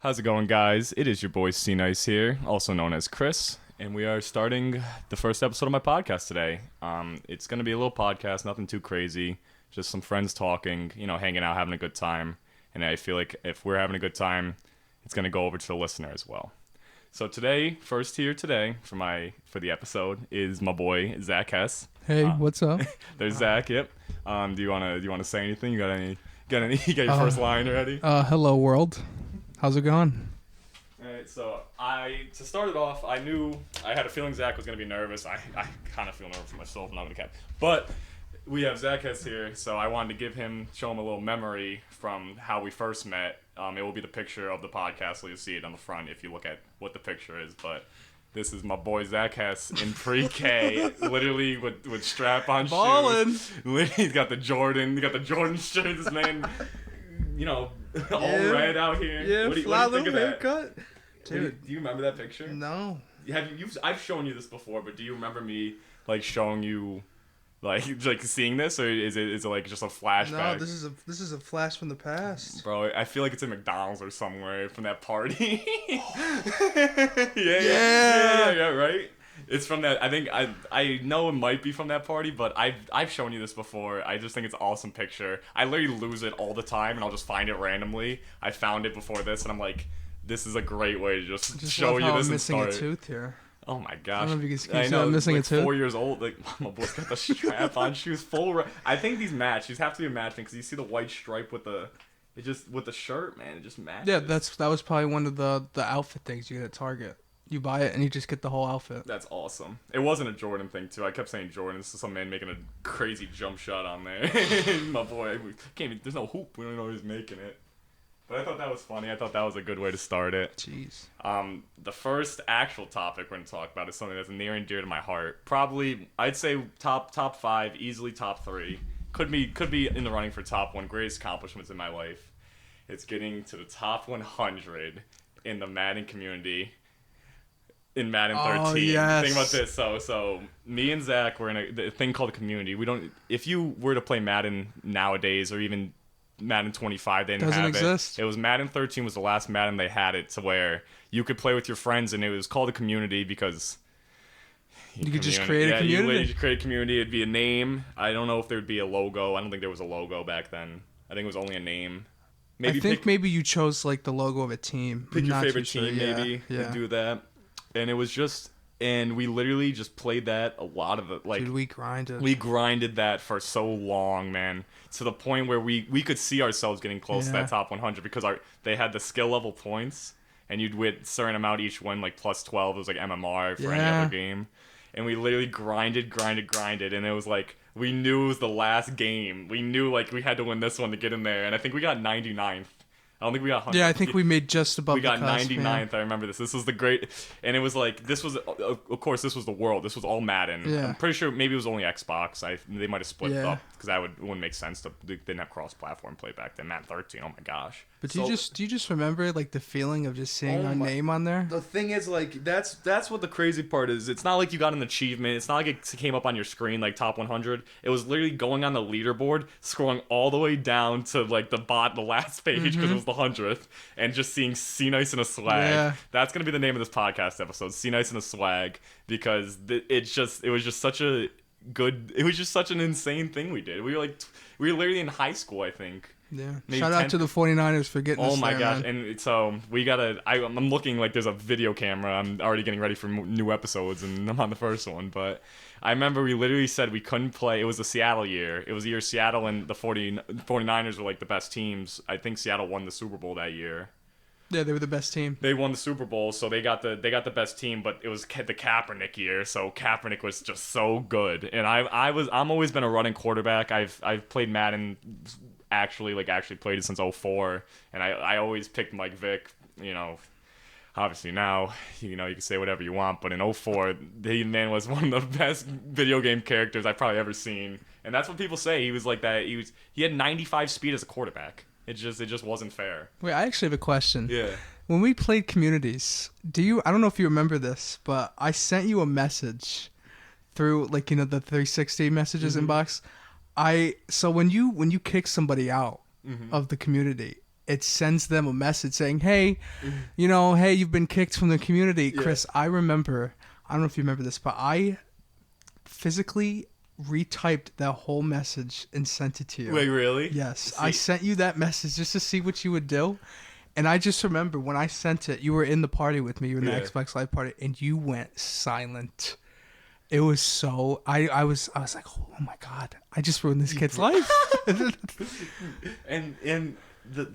How's it going, guys? It is your boy c-niice here, also known as Chris, and we are starting the first episode of my podcast today. It's going to be a little podcast, nothing too crazy, just some friends talking, hanging out, having a good time, and I feel like if we're having a good time, it's going to go over to the listener as well. So today, first here today for the episode is my boy Zach Hess. Hey, what's up? There's Zach. Yep. Do you wanna say anything? You got your first line already? Hello world. How's it going? All right. So to start it off, I had a feeling Zach was gonna be nervous. I kind of feel nervous for myself. I'm not gonna cap. But we have Zach Hess here, so I wanted to show him a little memory from how we first met. It will be the picture of the podcast, so you'll see it on the front if you look at what the picture is. But this is my boy Zach Hess in pre-K, literally with strap-on shoes. Literally, he's got the Jordan shirt. This man, all red out here. Yeah, what do you think of haircut. Dude, do you remember that picture? No. I've shown you this before, but do you remember me showing you? Like seeing this, or is it like just a flashback? No, this is a flash from the past. Bro, I feel like it's in McDonald's or somewhere from that party. yeah, right? It's from that. I think I know it might be from that party, but I've shown you this before. I just think it's an awesome picture. I literally lose it all the time, and I'll just find it randomly. I found it before this, and I'm like, this is a great way to just show you this and start. I'm missing a tooth here. Oh my gosh! I don't know if you can see I'm missing a tooth. 4 years old. Like my boy's got the strap-on shoes full. I think these match. These have to be matching because you see the white stripe with the shirt, man. It just matches. Yeah, that was probably one of the outfit things you get at Target. You buy it and you just get the whole outfit. That's awesome. It wasn't a Jordan thing too. I kept saying Jordan. This is some man making a crazy jump shot on there. My boy, there's no hoop. We don't know who's making it. But I thought that was funny. I thought that was a good way to start it. Jeez. The first actual topic we're going to talk about is something that's near and dear to my heart. Probably, I'd say top 5, easily top 3. Could be in the running for top 1. Greatest accomplishments in my life. It's getting to the top 100 in the Madden community in Madden 13. Oh, yes. Think about this. So me and Zach were in a thing called the community. If you were to play Madden nowadays or even Madden 25, they didn't have it. It was Madden 13 was the last Madden they had it to where you could play with your friends, and it was called a community because you could just create a community. You create a community. It'd be a name. I don't know if there'd be a logo. I don't think there was a logo back then. I think it was only a name. Maybe you chose like the logo of a team. Pick your favorite team, maybe, and do that. And it was just. And we literally just played that a lot of it. Dude, we grinded. We grinded that for so long, man. To the point where we could see ourselves getting close to that top 100 because they had the skill level points, and you'd win a certain amount each one, like plus 12. It was like MMR for any other game. And we literally grinded, and it was like we knew it was the last game. We knew like we had to win this one to get in there, and I think we got 99th. I don't think we got 100. Yeah, I think we made just above the cusp. We got 99th. Man. I remember this. This was the great... And it was like... This was... Of course, this was the world. This was all Madden. Yeah. I'm pretty sure maybe it was only Xbox. They might have split it up because it wouldn't make sense. They didn't have cross-platform play back then. Madden 13. Oh, my gosh. But do you just remember like the feeling of just seeing our name on there? The thing is, like, that's what the crazy part is. It's not like you got an achievement. It's not like it came up on your screen like top 100. It was literally going on the leaderboard, scrolling all the way down to like the last page because it was the 100th. And just seeing c-niice and a swag. Yeah. That's going to be the name of this podcast episode, c-niice and a swag, because it was just such an insane thing we did. We were literally in high school, I think. Yeah. Shout out to the 49ers for getting us there. Oh my gosh. Man. And so I'm looking like there's a video camera. I'm already getting ready for new episodes, and I'm on the first one. But I remember we literally said we couldn't play. It was the Seattle year. It was the year Seattle and the 49ers were like the best teams. I think Seattle won the Super Bowl that year. Yeah, they were the best team. They won the Super Bowl, so they got the best team. But it was the Kaepernick year, so Kaepernick was just so good. And I'm always been a running quarterback. I've played Madden. Actually played it since 2004, and I always picked Mike Vick. Obviously now you can say whatever you want, but in 2004 the man was one of the best video game characters I've probably ever seen, and that's what people say. He was like that. He had 95 speed as a quarterback. It just wasn't fair. Wait, I actually have a question. Yeah. When we played communities, I don't know if you remember this, but I sent you a message through the 360 messages inbox. So when you kick somebody out of the community, it sends them a message saying, hey, hey, you've been kicked from the community. Yeah. Chris, I remember, I don't know if you remember this, but I physically retyped that whole message and sent it to you. Wait, really? Yes. I sent you that message just to see what you would do. And I just remember when I sent it, you were in the party with me. You were in the Xbox Live party, and you went silent. It was so... I was like, oh my God, I just ruined this kid's life.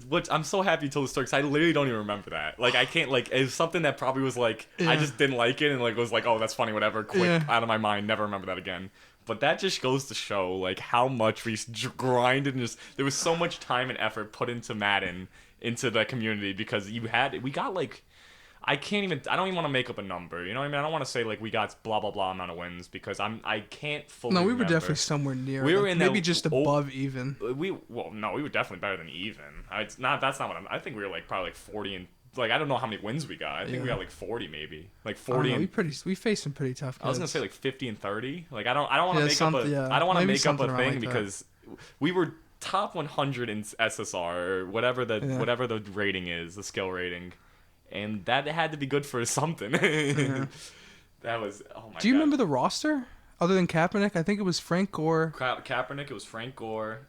What I'm so happy you told the story, because I literally don't even remember that. Like, I can't, like, it was something that probably was like, I just didn't like it, and like was like, oh, that's funny, whatever, quick, out of my mind, never remember that again. But that just goes to show, like, how much we grinded, and just, there was so much time and effort put into Madden, into the community, because we got, like, I don't even want to make up a number, you know what I mean? I don't want to say, like, we got blah, blah, blah amount of wins, because I can't fully No, we remember. were definitely somewhere near. We were like, in maybe that just above even. We were definitely better than even. That's not what I think we were, like, probably, like, 40 and, like, I don't know how many wins we got. I think we got, like, 40 maybe. Like, 40 we faced some pretty tough kids. I was going to say, like, 50 and 30. Like, I don't want to make up I don't want to make up a thing, like because we were top 100 in SSR, or whatever the rating is, the skill rating. And that had to be good for something. That was, oh my God. Do you remember the roster? Other than Kaepernick, I think it was Frank Gore. Kaepernick, it was Frank Gore.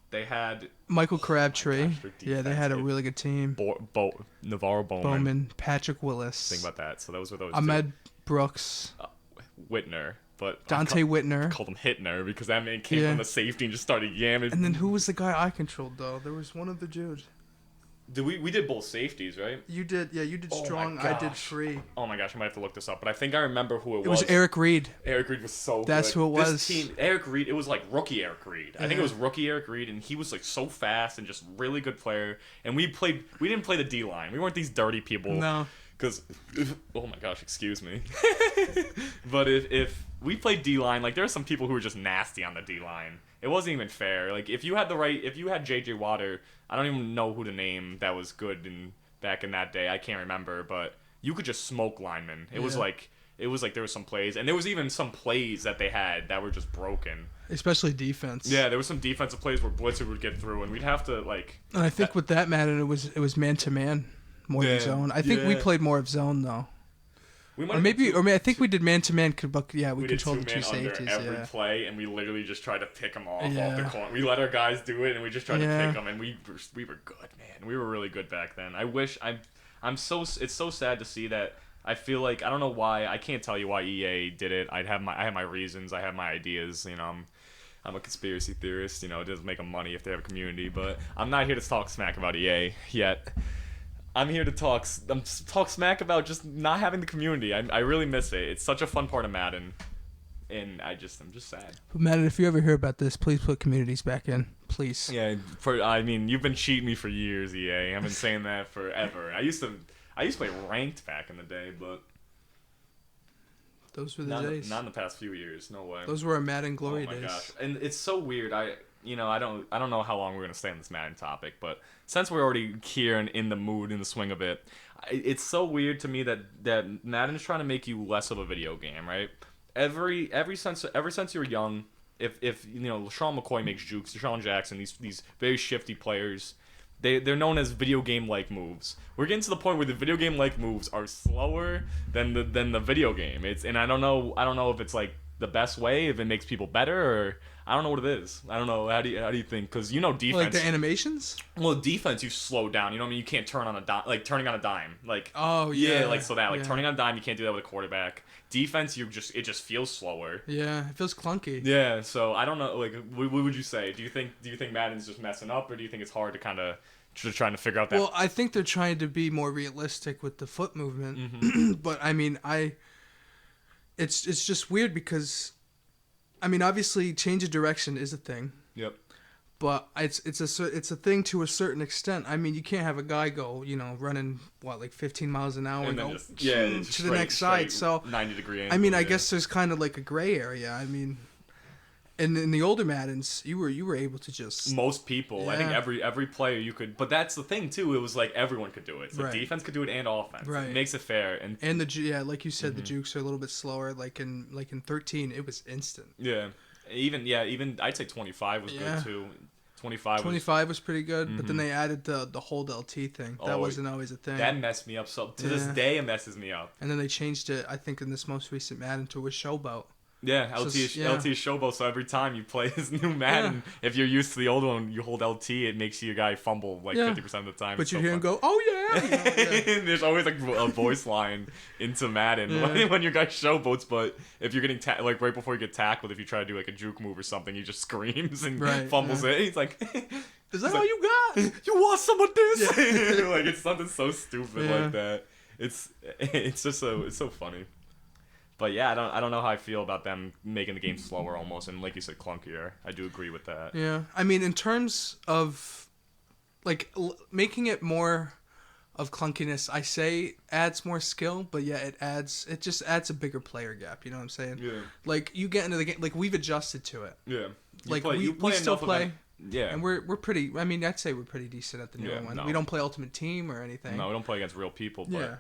They had Michael Crabtree. Gosh, they had a really good team. Navarro Bowman. Patrick Willis. Think about that. So those were those Ahmed Brooks. Whitner. But Dante Whitner. I called him Hitner because that man came from the safety and just started yamming. And then who was the guy I controlled, though? There was one of the dudes. We did both safeties, right? You did strong. I did free. Oh my gosh, I might have to look this up, but I think I remember who it was. It was Eric Reed. Eric Reed was so good. That's who it was. This team, Eric Reed, it was like rookie Eric Reed. I think it was rookie Eric Reed, and he was like so fast and just really good player. And we didn't play the D line. We weren't these dirty people. No. Because, oh my gosh, excuse me. But if we played D line, like there are some people who were just nasty on the D line. It wasn't even fair. Like if you had JJ Water, I don't even know who to name that was good back in that day. I can't remember, but you could just smoke linemen. It was like there were some plays, and there was even some plays that they had that were just broken. Especially defense. Yeah, there were some defensive plays where Blitzer would get through, and we'd have to like. And I think with that Madden, it was man to man more than zone. I think we played more of zone though. I think we did man to man. Yeah, we controlled the two safeties. Every play, and we literally just tried to pick them off the corner. We let our guys do it, and we just tried to pick them, and we were good, man. We were really good back then. It's so sad to see that. I feel like I don't know why. I can't tell you why EA did it. I have my reasons. I have my ideas. You know, I'm a conspiracy theorist. You know, it doesn't make them money if they have a community, but I'm not here to talk smack about EA yet. I'm here to talk smack about just not having the community. I really miss it. It's such a fun part of Madden, and I'm just sad. But Madden, if you ever hear about this, please put communities back in, please. Yeah, you've been cheating me for years, EA. I've been saying that forever. I used to play ranked back in the day, but those were the days. Not in the past few years. No way. Those were our Madden glory days. Oh my gosh, and it's so weird. I don't know how long we're gonna stay on this Madden topic, but since we're already here and in the mood, in the swing of it, it's so weird to me that Madden is trying to make you less of a video game, right? Ever since you were young, if Sean McCoy makes jukes, Deshaun Jackson, these very shifty players, they're known as video game like moves. We're getting to the point where the video game like moves are slower than the video game. I don't know if it's like the best way, if it makes people better, or I don't know what it is. I don't know. How do you think? Because defense. Like the animations. Well, defense you slow down. You know what I mean? You can't turn on a dime, like turning on a dime. Like turning on a dime. You can't do that with a quarterback. Defense, it just feels slower. Yeah, it feels clunky. Yeah, so I don't know. Like, what would you say? Do you think Madden's just messing up, or do you think it's hard to kind of just trying to figure out that? Well, I think they're trying to be more realistic with the foot movement. Mm-hmm. But I mean, it's just weird because, I mean, obviously change of direction is a thing. Yep. But it's a thing to a certain extent. I mean, you can't have a guy go, running like 15 miles an hour and go to the next side. So 90-degree angle. I mean, I guess there's kind of like a gray area. I mean, in the older Maddens, you were able to just most people. Yeah. I think every player you could. But that's the thing too. It was like everyone could do it. So defense could do it and offense. Right. It makes it fair. And like you said, the jukes are a little bit slower. Like in 13, it was instant. Yeah. Even I'd say 25 was good too. 25 25 was pretty good, but then they added the hold LT thing. That wasn't always a thing. That messed me up. So to this day, it messes me up. And then they changed it, I think, in this most recent Madden to a showboat. Yeah, LT is showboat. So every time you play this new Madden, if you're used to the old one, you hold LT, it makes your guy fumble like 50% of the time. But you hear him go, "Oh yeah!" There's always like a voice line into Madden when your guy showboats. But if you're getting like right before you get tackled, if you try to do like a juke move or something, he just screams and fumbles it. He's like, "Is that all you got? You want some of this?" Like it's something so stupid like that. It's just it's so funny. But yeah, I don't know how I feel about them making the game slower almost, and like you said, clunkier. I do agree with that. Yeah, I mean, in terms of like making it more of clunkiness, I say adds more skill, but yeah, it just adds a bigger player gap. You know what I'm saying? Yeah. Like you get into the game, like we've adjusted to it. Yeah. We still play. Yeah. And we're pretty. I mean, I'd say we're pretty decent at the newer one. No. We don't play Ultimate Team or anything. No, we don't play against real people. But yeah.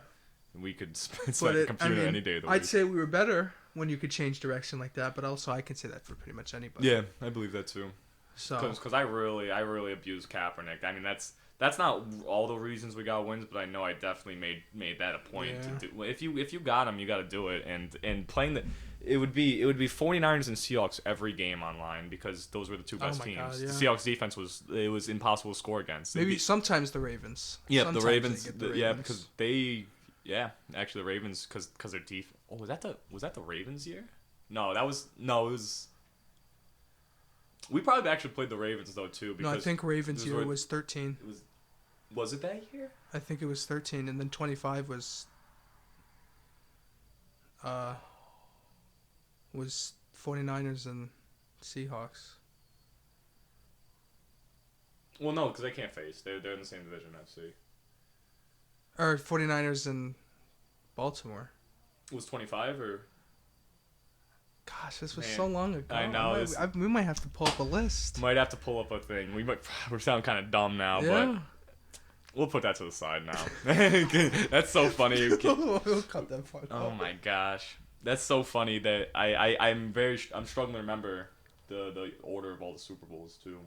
We could it's like a computer any day of the week. I'd say we were better when you could change direction like that, but also I can say that for pretty much anybody. Yeah, I believe that too. So because I really abuse Kaepernick. I mean that's not all the reasons we got wins, but I know I definitely made that a point to do. If you got him, you got to do it. And playing it would be 49ers and Seahawks every game online because those were the two best teams. God, yeah. The Seahawks defense was impossible to score against. Maybe sometimes the Ravens. Yeah, sometimes the Ravens. Yeah, because they. Yeah, actually, the Ravens because their defense. Oh, was that the Ravens year? No, it was. We probably actually played the Ravens though too. Because I think Ravens year was 13. Was it that year? I think it was 13, and then 25 was 49ers and Seahawks. Well, no, because they can't face. They're in the same division, FC. Or 49ers and Baltimore. It was 25 or? Gosh, this was so long ago. I know. We might have to pull up a list. Might have to pull up a thing. We're sounding kind of dumb now, but we'll put that to the side now. That's so funny. We'll cut that part. Oh my gosh, that's so funny that I'm struggling to remember the order of all the Super Bowls too.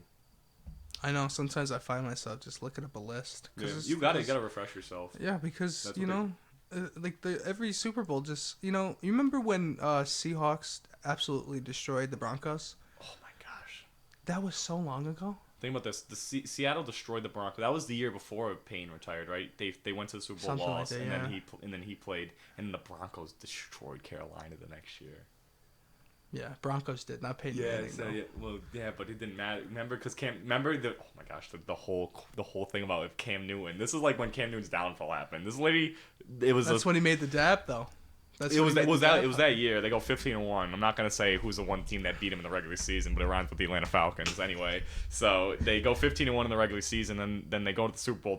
I know. Sometimes I find myself just looking up a list. Yeah, you gotta refresh yourself. Yeah, because every Super Bowl just you remember when Seahawks absolutely destroyed the Broncos? Oh my gosh, that was so long ago. Think about this: Seattle destroyed the Broncos. That was the year before Payne retired, right? They went to the Super Bowl, lost, and then he played, and the Broncos destroyed Carolina the next year. Yeah, Broncos did not Peyton Manning. But it didn't matter. Remember, because oh my gosh, the whole thing about Cam Newton. This is like when Cam Newton's downfall happened. This lady, That's when he made the dab though. It was that year. They go 15-1. I'm not gonna say who's the one team that beat him in the regular season, but it rhymes with the Atlanta Falcons anyway. So they go 15-1 in the regular season, and then they go to the Super Bowl.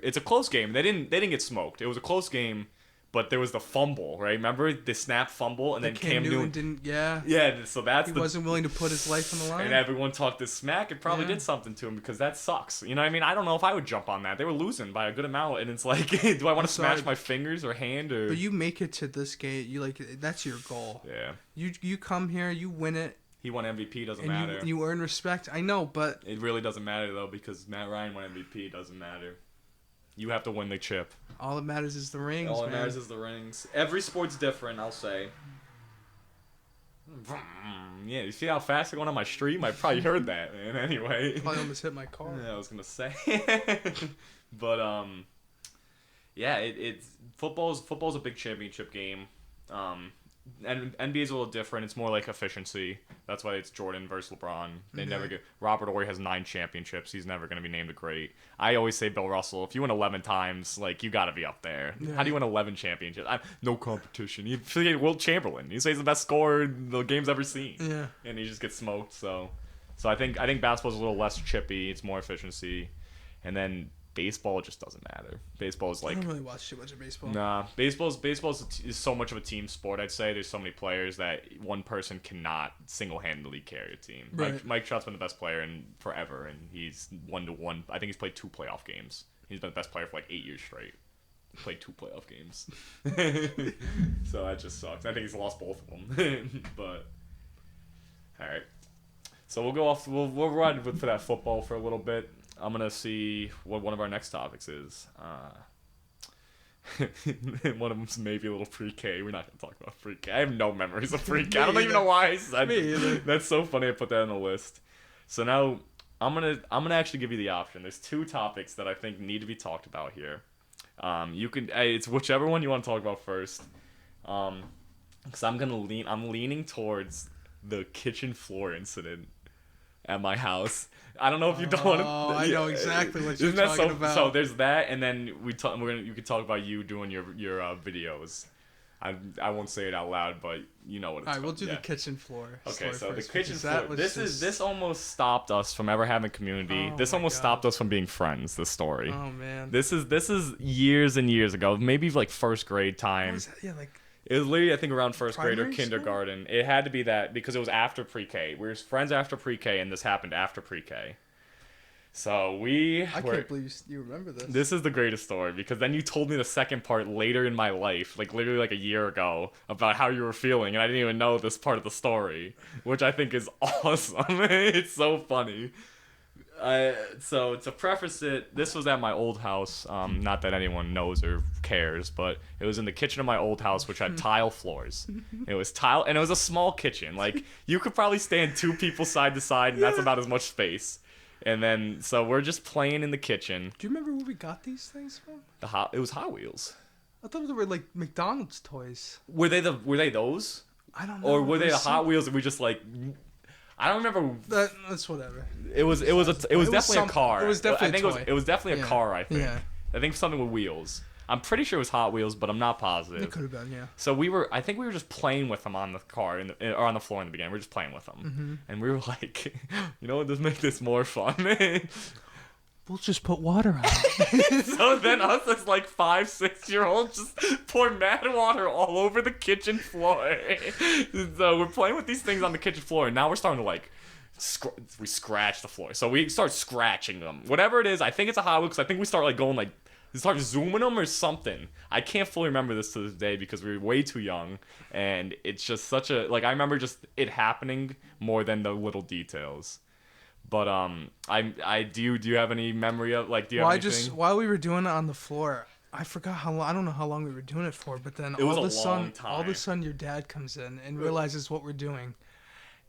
It's a close game. They didn't get smoked. It was a close game. But there was the fumble, right? Remember the snap fumble, and then Cam Newton didn't. Yeah. Yeah. So he wasn't willing to put his life on the line. And everyone talked this smack. It probably did something to him because that sucks. You know what I mean? I don't know if I would jump on that. They were losing by a good amount, and it's like, do I want to smash my fingers or hand or? But you make it to this game. You that's your goal. Yeah. You come here, you win it. He won MVP. Doesn't matter. You earn respect. I know, but it really doesn't matter though because Matt Ryan won MVP. Doesn't matter. You have to win the chip. All that matters is the rings, All that matters is the rings. Every sport's different, I'll say. Yeah, you see how fast I went on my stream? I probably heard that, man. Anyway. Probably almost hit my car. Yeah, I was going to say. But, yeah, football's a big championship game. And NBA's a little different. It's more like efficiency. That's why it's Jordan versus LeBron. They never get. Robert Horry has 9 championships. He's never going to be named a great. I always say Bill Russell. If you win 11 times, you got to be up there. Yeah. How do you win 11 championships? No competition. You forget Wilt Chamberlain. You say he's the best scorer the game's ever seen. Yeah. And he just gets smoked. So I think basketball's a little less chippy. It's more efficiency, and then. Baseball just doesn't matter. Baseball is like... I don't really watch too much of baseball. Nah. Baseball is so much of a team sport, I'd say. There's so many players that one person cannot single-handedly carry a team. Right. Mike Trout's been the best player in forever, and he's 1-1. I think he's played 2 playoff games. He's been the best player for 8 years straight. He played 2 playoff games. So that just sucks. I think he's lost both of them. But, all right. So we'll go off. We'll ride for that football for a little bit. I'm gonna see what one of our next topics is. One of them's maybe a little pre-K. We're not gonna talk about pre-K. I have no memories of pre-K. I don't even know why I said it. That's so funny. I put that on the list. So now I'm gonna actually give you the option. There's 2 topics that I think need to be talked about here. You can it's whichever one you want to talk about first. Because I'm leaning towards the kitchen floor incident at my house. I don't know if you don't want to. Oh, I know exactly what you're talking about. So there's that, and then you could talk about you doing your videos. I won't say it out loud, but you know what it's All right, we'll do the kitchen floor. Okay, so first, the kitchen floor. This almost stopped us from ever having community. This almost stopped us from being friends. This story. Oh man. This is years and years ago. Maybe like first grade time. What was that? Yeah, like. It was literally, I think, around first grade or Primary kindergarten. School? It had to be that because it was after pre-K. We were friends after pre-K, and this happened after pre-K. So I can't believe you remember this. This is the greatest story because then you told me the second part later in my life, like literally like a year ago, about how you were feeling, and I didn't even know this part of the story, which I think is awesome. It's so funny. So to preface it, this was at my old house. Not that anyone knows or cares, but it was in the kitchen of my old house, which had tile floors. It was tile, and it was a small kitchen. Like you could probably stand 2 people side to side, and that's about as much space. And then so we're just playing in the kitchen. Do you remember where we got these things from? It was Hot Wheels. I thought they were like McDonald's toys. Were they those? I don't know. Or were they the Hot Wheels that we just like? I don't remember. That's whatever. It was definitely a car. It was definitely a toy. It was definitely a car. I think. Yeah. I think something with wheels. I'm pretty sure it was Hot Wheels, but I'm not positive. It could have been, yeah. So I think we were just playing with them on the car or on the floor in the beginning. We were just playing with them, and we were like, you know what? Let's make this more fun. We'll just put water on it. So then us as like 5, 6-year-olds just pour mad water all over the kitchen floor. So we're playing with these things on the kitchen floor, and now we're starting to like we scratch the floor. So we start scratching them. Whatever it is, I think it's a Hot Wheel because I think we start like going like start zooming them or something. I can't fully remember this to this day because we were way too young, and it's just such a like I remember just it happening more than the little details. But I do you have any memory of like do you have anything? While we were doing it on the floor, I forgot how long. I don't know how long we were doing it for, but then all of a sudden your dad comes in and realizes what we're doing.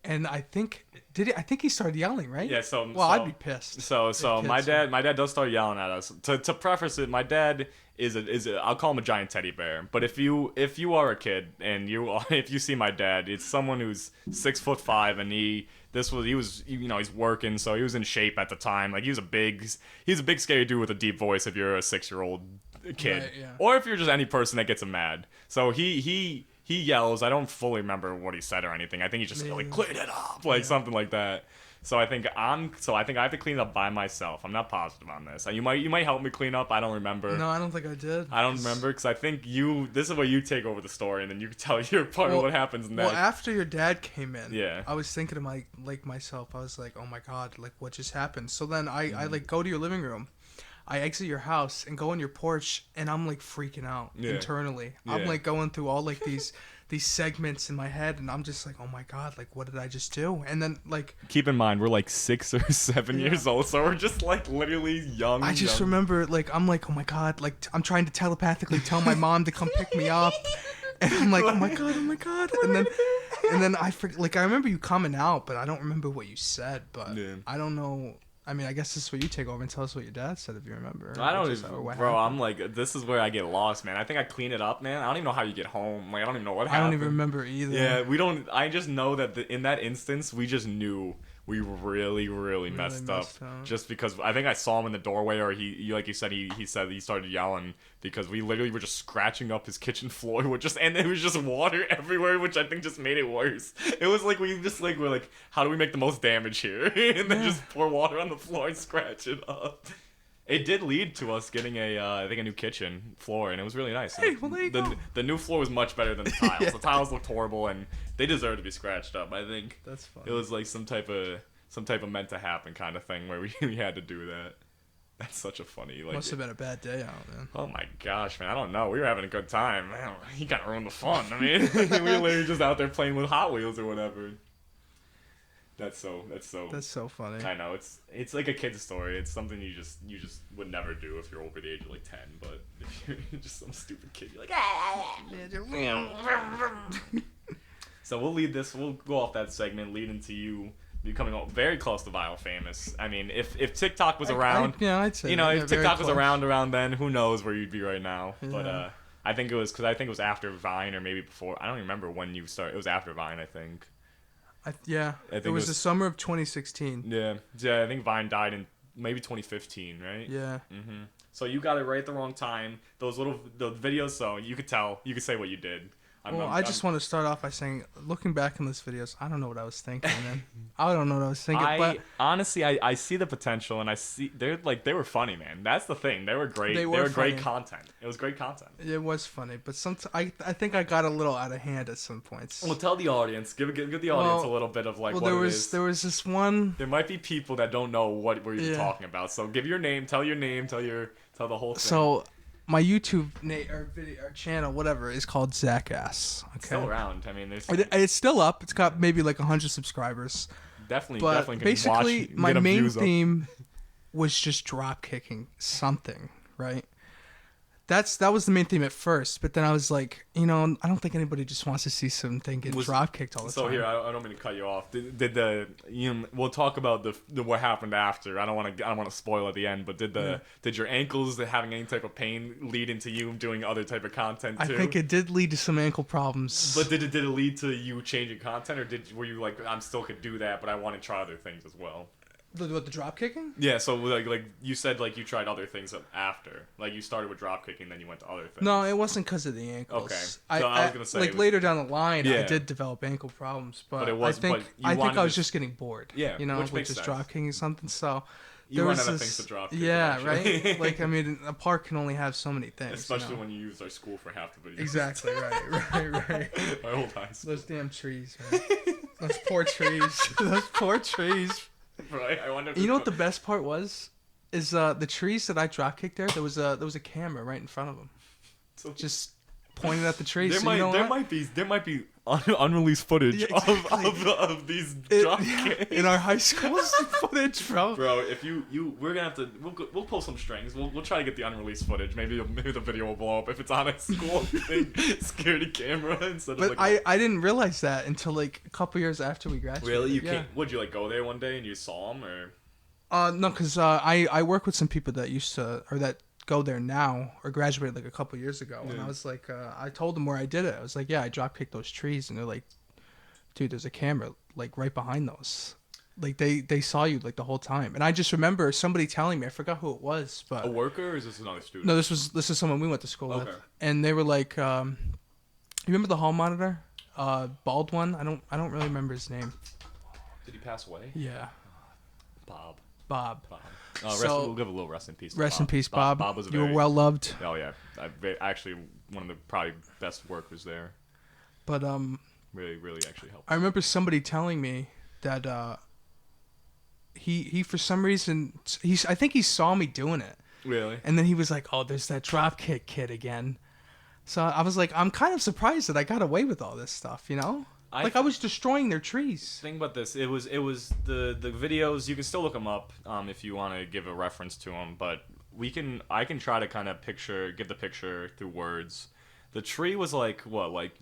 And I think he started yelling, right? Yeah. I'd be pissed. So my dad does start yelling at us. To preface it, my dad is I'll call him a giant teddy bear. But if you are a kid and if you see my dad, it's someone who's 6'5" and he's working, so he was in shape at the time. Like he's a big scary dude with a deep voice if you're a 6-year-old kid, right, yeah. Or if you're just any person that gets him mad. So he yells. I don't fully remember what he said or anything. I think he just like clean it up, like something like that. So I think I have to clean it up by myself. I'm not positive on this. You might help me clean up. I don't remember. No, I don't think I did. I don't remember because I think this is where you take over the story and then you can tell your part of what happens next. Well, after your dad came in, yeah, I was thinking to myself. I was like, oh my god, like what just happened? So then I like go to your living room. I exit your house and go on your porch, and I'm like freaking out internally. Yeah. I'm like going through all like these segments in my head, and I'm just like, oh my god, like what did I just do? And then like keep in mind we're like 6 or 7 years old, so we're just like literally young. I just remember like I'm like, oh my god, like I'm trying to telepathically tell my mom to come pick me up, and I'm like, oh my god, and then I remember you coming out, but I don't remember what you said, but I don't know. I mean, I guess this is where you take over and tell us what your dad said if you remember. I don't even, bro. I'm like, this is where I get lost, man. I think I clean it up, man. I don't even know how you get home. Like, I don't even know what happened. I don't even remember either. Yeah, we don't. I just know that in that instance, we just knew we really messed up. Just because I think I saw him in the doorway, or he like you said, he said he started yelling because we literally were just scratching up his kitchen floor, and there was just water everywhere, which I think just made it worse. It was like we're like, how do we make the most damage here? And then just pour water on the floor and scratch it up. It did lead to us getting I think a new kitchen floor, and it was really nice. Hey, well there you go. The new floor was much better than the tiles. Yeah. The tiles looked horrible, and they deserve to be scratched up. I think that's fun. It was like some type of meant to happen kind of thing where we had to do that. That's such a funny. Like, must have been a bad day out, man. Oh my gosh, man! I don't know. We were having a good time. Man, he kind of ruined the fun. I mean, we were literally just out there playing with Hot Wheels or whatever. That's so. That's so funny. I know it's like a kid's story. It's something you just would never do if you're over the age of like 10. But if you're just some stupid kid, you're like. So we'll lead this. We'll go off that segment, lead into you becoming very close to viral famous. I mean, if TikTok was around, I'd say if TikTok was around then, who knows where you'd be right now? Yeah. But I think it was because I think it was after Vine or maybe before. I don't remember when you started. It was after Vine, I think. I think it was the summer of 2016. Yeah. I think Vine died in maybe 2015, right? Yeah. Mm-hmm. So you got it right at the wrong time. The videos, so you could say what you did. I just want to start off by saying, looking back on those videos, I don't know what I was thinking, man. I don't know what I was thinking. But honestly, I see the potential, and I see they were funny, man. That's the thing. They were great. They were great content. It was great content. It was funny, but I think I got a little out of hand at some points. Well, tell the audience, give the audience a little bit of like what it is. There was this one. There might be people that don't know what we're even talking about. So give your name, tell the whole thing. So. My YouTube or channel, whatever, is called Zackass. Okay. It's still around. I mean, it's still up. It's got maybe like 100 subscribers. Definitely. Basically, my main theme was just drop kicking something, right? That was the main theme at first, but then I was like, I don't think anybody just wants to see something get drop kicked all the time. So here, I don't mean to cut you off. We'll talk about the what happened after. I don't want to spoil at the end, but did your ankles having any type of pain lead into you doing other type of content too? I think it did lead to some ankle problems. But did it lead to you changing content, or were you like, I'm still could do that, but I want to try other things as well? The drop kicking? Yeah, so like you said, like you tried other things after. Like you started with drop kicking, then you went to other things. No, it wasn't because of the ankles. Okay. So I was gonna say like later down the line, I did develop ankle problems, but I think I was just getting bored. Yeah, with just sense. drop kicking something. So you run out of things to drop kick. Yeah, right. Like I mean, a park can only have so many things. Especially when you use our school for half the videos. Exactly. Right. My old high school. Those damn trees, man. Those poor trees. Those poor trees. Right. I wonder. You know what the best part was? Is the trees that I drop kicked there? There was a camera right in front of them, so just pointing at the trees. There might be unreleased footage of these drop kicks in our high school footage, bro. Bro, if we're gonna have to we'll pull some strings. We'll try to get the unreleased footage. Maybe the video will blow up if it's on a school security camera instead of. But I didn't realize that until like a couple years after we graduated. Really, you can't? Would you like go there one day and you saw them or? No, because I work with some people that used to or that go there now or graduated like a couple years ago, and I was like, I told them where I did it. I was like, yeah, I drop kicked those trees, and they're like, dude, there's a camera like right behind those. Like they saw you like the whole time, and I just remember somebody telling me, I forgot who it was, but a worker or is this another student? No, this is someone we went to school with, and they were like, you remember the hall monitor, bald one? I don't really remember his name. Did he pass away? Yeah. Bob. We'll give a little rest in peace. Rest in peace, Bob. Bob was you were well loved. Oh yeah, actually one of the probably best workers there. But really actually helped. I remember somebody telling me that he for some reason I think he saw me doing it. Really? And then he was like, "Oh, there's that drop kick kid again." So I was like, I'm kind of surprised that I got away with all this stuff, I was destroying their trees. Think about this. It was the videos. You can still look them up if you want to give a reference to them. But I can try to kind of give the picture through words. The tree was like what? Like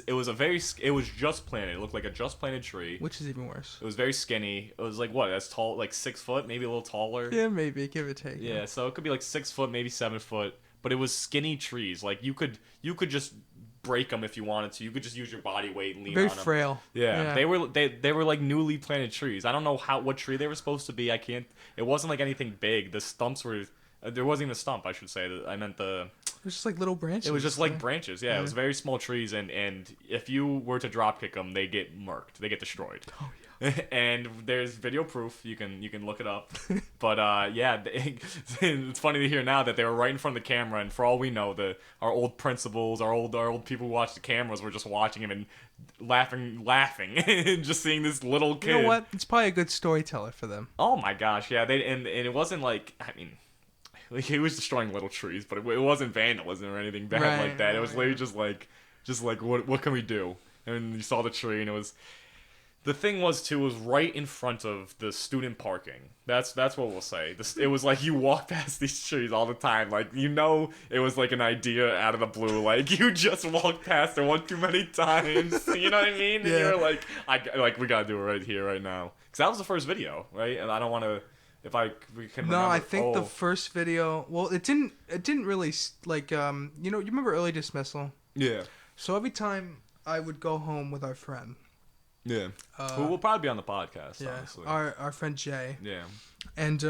it was just planted. It looked like a just planted tree. Which is even worse. It was very skinny. It was like what? As tall, like 6 foot, maybe a little taller. Yeah, maybe give or take. Yeah, so it could be like 6 foot, maybe 7 foot. But it was skinny trees. Like you could just break them if you wanted to. You could just use your body weight and lean on them. Very frail. Yeah. They were like newly planted trees. I don't know what tree they were supposed to be. It wasn't like anything big. The stumps were there wasn't even a stump, I should say. I meant it was just like little branches. It was just like branches. Yeah, it was very small trees and if you were to drop kick them, they get murked. They get destroyed. Oh yeah. And there's video proof. You can look it up. But it's funny to hear now that they were right in front of the camera, and for all we know, our old principals, our old people who watched the cameras were just watching him and laughing, and just seeing this little kid. You know what? It's probably a good storyteller for them. Oh my gosh, yeah. And it wasn't like, I mean, like he was destroying little trees, but it wasn't vandalism or anything bad like that. It was literally just like what can we do? And you saw the tree, and it was. The thing was too, was right in front of the student parking. That's what we'll say. It was like you walk past these trees all the time. Like, you know, it was like an idea out of the blue. Like, you just walked past it one too many times. You know what I mean? And Yeah. you're like, we gotta do it right here, right now. Because that was the first video, right? And I don't want to. We can. No, remember, I think the first video. Well, it didn't really like you remember early dismissal. Yeah. So every time I would go home with our friend. Yeah. Who will probably be on the podcast. Yeah. Honestly. Our friend Jay. Yeah. And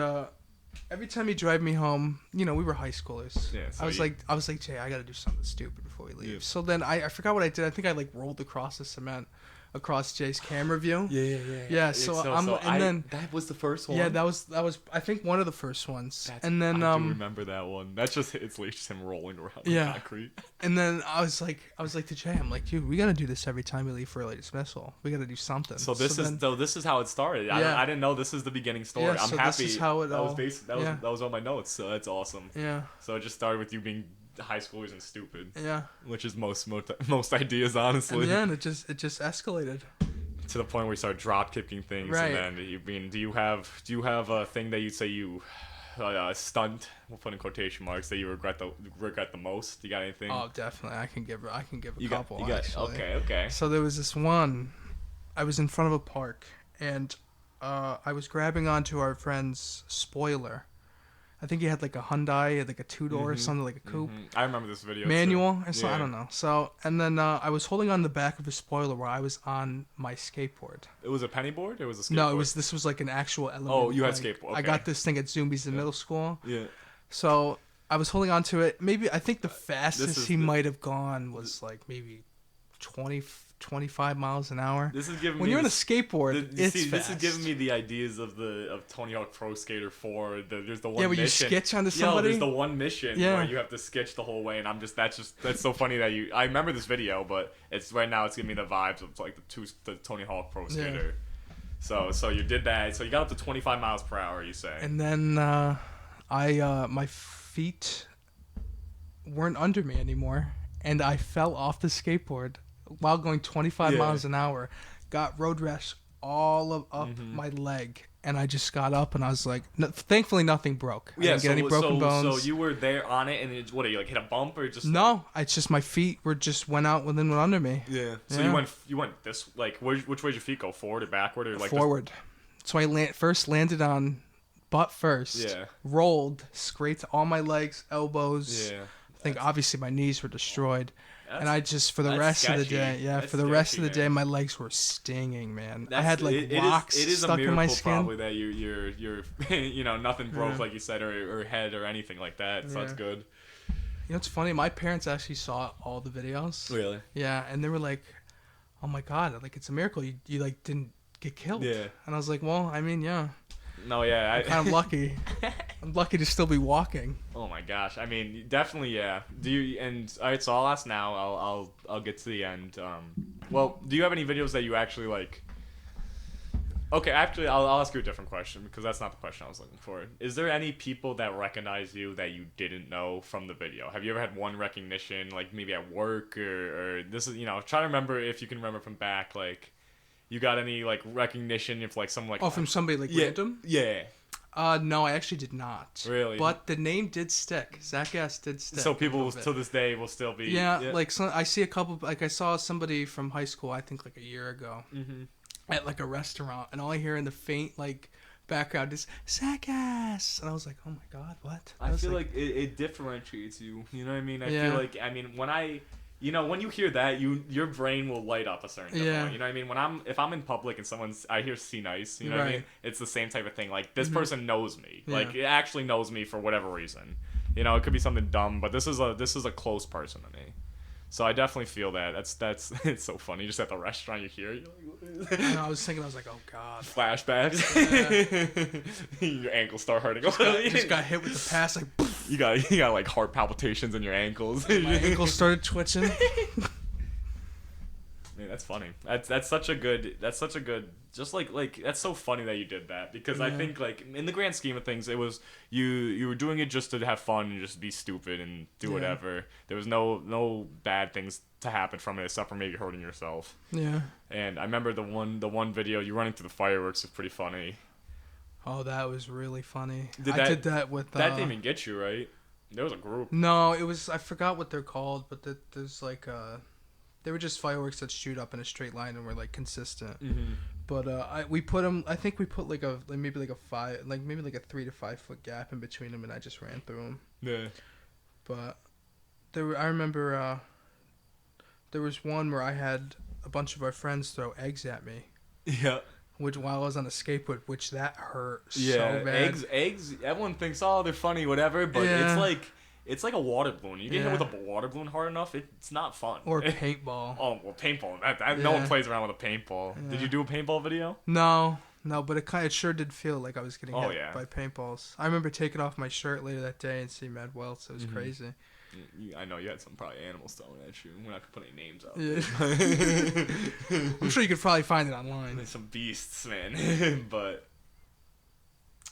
every time he'd drive me home, we were high schoolers. Yeah. So I was like, Jay, I gotta do something stupid before we leave. Yeah. So then I forgot what I did. I think I like rolled across the cement. Across Jay's camera view. Yeah. So that was the first one. Yeah, that was I think one of the first ones. And then I do remember that one. That's just it's like just him rolling around the concrete. And then I was like to Jay, I'm like, dude, we gotta do this every time we leave for early dismissal. We gotta do something. So this is how it started. I didn't know this is the beginning story. Yeah, I'm happy. This is how it that was on my notes. So that's awesome. Yeah. So it just started with you being high schoolers and stupid. Yeah. Which is most ideas, honestly. And then it just escalated. To the point where you start drop kicking things, right. And then do you have a thing that you'd say you stunt? We'll put in quotation marks that you regret the most. You got anything? Oh, definitely. I can give a couple. Actually. Okay. So there was this one. I was in front of a park, and I was grabbing onto our friend's spoiler. I think he had like a Hyundai, like a 2-door or something, like a coupe. I remember this video. Manual too. or something, I don't know. So, and then I was holding on the back of his spoiler while I was on my skateboard. It was a penny board? Or it was a skateboard? No, this was like an actual element. Oh, you had like, skateboard. Okay. I got this thing at Zumbi's in middle school. Yeah. So I was holding on to it. Maybe, I think the fastest he might have gone was like maybe 25 miles an hour. This is giving when me you're on a skateboard, it's fast. This is giving me the ideas of Tony Hawk Pro Skater 4. There's the one where mission. You sketch onto somebody. There's the one mission where you have to sketch the whole way, and that's so funny that I remember this video, but it's right now it's giving me the vibes of like the Tony Hawk Pro Skater. Yeah. So you did that. So you got up to 25 miles per hour. You say. And then my feet weren't under me anymore, and I fell off the skateboard while going 25 miles an hour, got road rash all up my leg, and I just got up and I was like, thankfully nothing broke. I didn't get any broken bones. So you were there on it, and what are you like hit a bump or just? No, it's just my feet went out and then went under me. Yeah. So you went this like which way did your feet go, forward or backward or like forward? So I first landed on butt first. Yeah. Rolled straight to all my legs, elbows. Yeah. I think obviously my knees were destroyed. And I just, for the rest of the day, my legs were stinging, man. I had like rocks stuck in my skin. Probably that you're nothing broke like you said, or head or anything like that. So that's good. You know, it's funny. My parents actually saw all the videos. Really? Yeah, and they were like, "Oh my god, like it's a miracle you like didn't get killed." Yeah. And I was like, "Well, I mean, yeah." No, yeah. I'm kind of lucky. I'm lucky to still be walking. Oh my gosh! I mean, definitely, yeah. Do you? And all right, so I'll ask now. I'll get to the end. Well, do you have any videos that you actually like? Okay, actually, I'll ask you a different question because that's not the question I was looking for. Is there any people that recognize you that you didn't know from the video? Have you ever had one recognition, like maybe at work or this is try to remember if you can remember from back like. You got any like recognition if like someone like from somebody like random? Yeah. No, I actually did not. Really? But the name did stick. Zach S did stick. So people to this day will still be. Yeah. Like I see a couple. Like I saw somebody from high school. I think like a year ago. At like a restaurant, and all I hear in the faint like background is Zach S. And I was like, oh my god, what? I feel like it differentiates you. You know what I mean? I feel like when you hear that, your brain will light up a certain point. You know what I mean? If I'm in public and I hear c-niice, you know what I mean? It's the same type of thing. Like this person knows me. Yeah. Like it actually knows me for whatever reason. You know, it could be something dumb, but this is a close person to me. So I definitely feel that. That's it's so funny. Just at the restaurant, you hear. I was thinking, I was like, oh god. Flashbacks. Yeah. Your ankles start hurting. Just got hit with the pass. Like, you got like heart palpitations in your ankles. My ankles started twitching. Man, That's funny. That's such a good. Just like that's so funny that you did that because I think like in the grand scheme of things, it was you were doing it just to have fun and just be stupid and do whatever. There was no bad things to happen from it except for maybe hurting yourself. Yeah. And I remember the one video you running through the fireworks was pretty funny. Oh, that was really funny. I did that with. That didn't even get you right. There was a group. No, it was. I forgot what they're called, but there's like they were just fireworks that shoot up in a straight line and were like consistent. Mm-hmm. But we put them. I think we put maybe like a 3 to 5 foot gap in between them, and I just ran through them. Yeah. But I remember there was one where I had a bunch of our friends throw eggs at me. Yeah. Which while I was on a skateboard, which that hurt so bad. Eggs. Everyone thinks, oh, they're funny, whatever. But it's like a water balloon. You get hit with a water balloon hard enough, it's not fun. Or paintball. Oh well, paintball. No one plays around with a paintball. Yeah. Did you do a paintball video? No, but it sure did feel like I was getting hit by paintballs. I remember taking off my shirt later that day and seeing mad welts. It was crazy. I know you had some probably animals throwing at you. We're not gonna put any names out. Yeah. I'm sure you could probably find it online. There's some beasts, man. But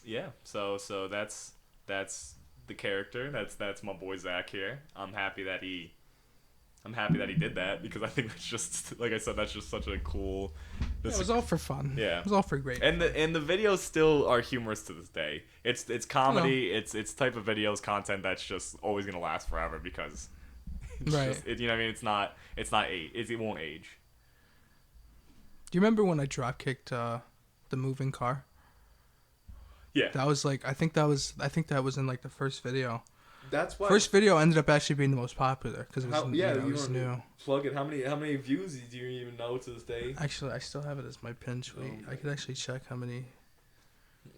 yeah, so that's the character. That's my boy Zach here. I'm happy that he did that because I think it's just like I said, that's just such a cool. It was all for fun. Yeah, it was all for great. And the videos still are humorous to this day. It's comedy. It's type of videos content that's just always gonna last forever because it's just, you know what I mean. It's not it won't age. Do you remember when I drop kicked the moving car? Yeah. That was like I think that was in like the first video. That's why. First video ended up actually being the most popular because it was it was new. Plug it. How many views do you even know to this day? Actually, I still have it as my pin tweet. I could actually check how many.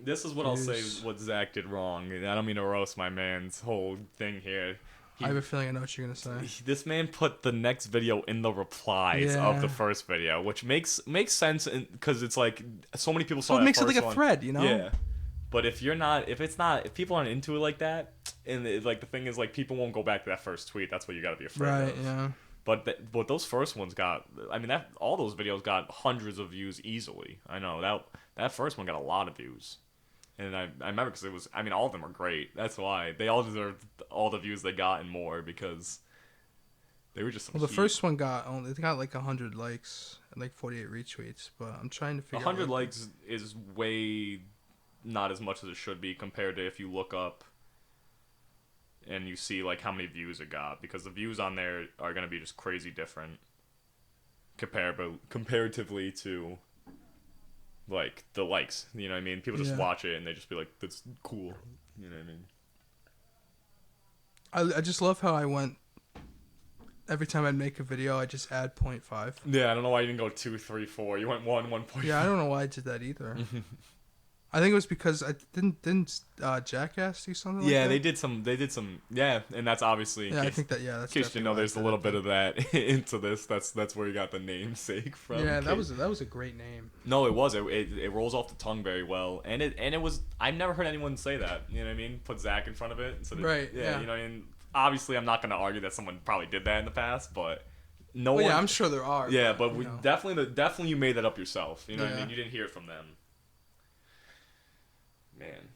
This is what I'll say. What Zach did wrong. I don't mean to roast my man's whole thing here. I have a feeling I know what you're gonna say. This man put the next video in the replies of the first video, which makes sense because it's like so many people saw. So it that makes it first like a thread, you know? Yeah. But if people aren't into it like that, and like the thing is like people won't go back to that first tweet. That's what you got to be afraid of. Right. Yeah. But those first ones got. I mean all those videos got hundreds of views easily. I know that first one got a lot of views, and I remember because it was. I mean all of them are great. That's why they all deserved all the views they got and more because they were just. Well, the first one got like 100 likes and like 48 retweets. But I'm trying to figure. 100 likes is way. Not as much as it should be compared to if you look up and you see like how many views it got because the views on there are going to be just crazy different comparatively to like the likes, you know what I mean? People just watch it and they just be like, that's cool, you know what I mean? I just love how I went every time I'd make a video I just add 0.5. Yeah, I don't know why you didn't go 2, 3, 4. You went 1, 1.5. Yeah, I don't know why I did that either. I think it was because I didn't Jackass do something like that? Yeah, they did some yeah, and that's obviously I think that that's in case you know there's a little bit of that into this. That's where you got the namesake from. Yeah, that was a great name. No, it was. It rolls off the tongue very well. And it was I've never heard anyone say that. You know what I mean? Put Zach in front of it. So right. Yeah. You know what I mean? Obviously I'm not gonna argue that someone probably did that in the past, but no one. Yeah, I'm sure there are. Yeah, but we definitely you made that up yourself. You know what I mean? You didn't hear it from them. Man.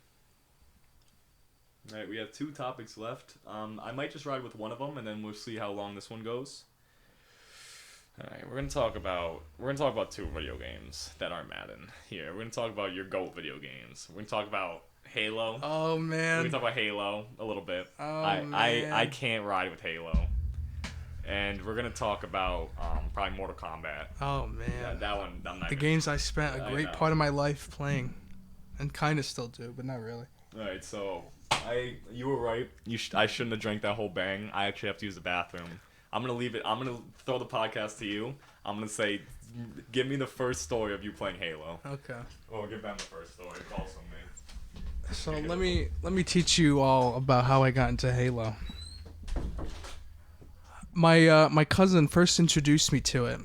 Alright, we have 2 topics left. I might just ride with one of them, and then we'll see how long this one goes. Alright, we're gonna talk about 2 video games that aren't Madden. Here, we're gonna talk about your GOAT video games. We're gonna talk about Halo. Oh man. We're gonna talk about Halo a little bit. Oh man. I can't ride with Halo. And we're gonna talk about probably Mortal Kombat. Oh man. Yeah, that one. I'm not the games I spent a great part of my life playing. And kind of still do, but not really. All right, so you were right. I shouldn't have drank that whole bang. I actually have to use the bathroom. I'm gonna leave it. I'm gonna throw the podcast to you. I'm gonna say, give me the first story of you playing Halo. Okay. Well, give them the first story. It's also me. So let me teach you all about how I got into Halo. My cousin first introduced me to it.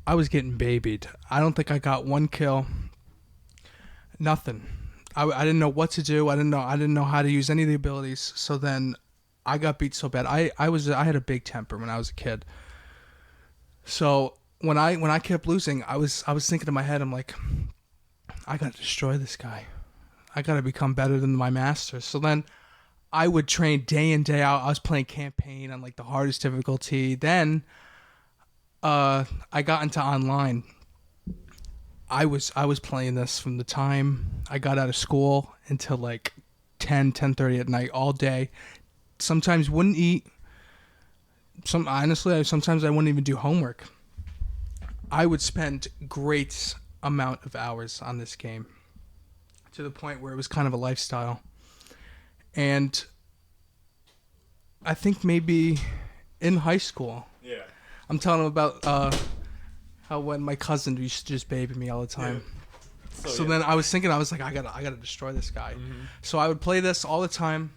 I was getting babied. I don't think I got 1 kill. Nothing. I didn't know what to do. I didn't know how to use any of the abilities. So then I got beat so bad. I had a big temper when I was a kid. So when I kept losing, I was thinking in my head, I'm like, I gotta destroy this guy. I gotta become better than my master. So then I would train day in, day out. I was playing campaign on like the hardest difficulty. Then I got into online. I was playing this from the time I got out of school until like 10:30 at night all day. Sometimes wouldn't eat. Sometimes I wouldn't even do homework. I would spend great amount of hours on this game to the point where it was kind of a lifestyle. And I think maybe in high school, Yeah. I'm telling him about how when my cousin used to just baby me all the time. Yeah. So then I was thinking, I was like, I gotta destroy this guy. Mm-hmm. So I would play this all the time,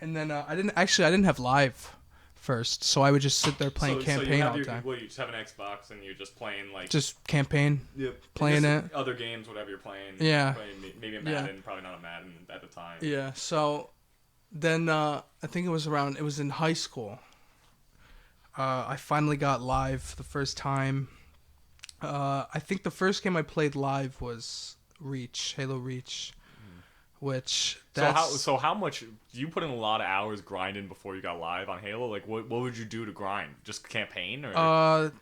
and then I didn't have live first, so I would just sit there playing campaign all the time. Well, you just have an Xbox and you're just playing like Just campaign. Yep. Playing just it. Other games, whatever you're playing. Yeah. Maybe a Madden, probably not a Madden at the time. Yeah. So then I think it was in high school. I finally got live the first time. I think the first game I played live was Halo Reach, which so how much you put in a lot of hours grinding before you got live on Halo? Like what would you do to grind? Just campaign or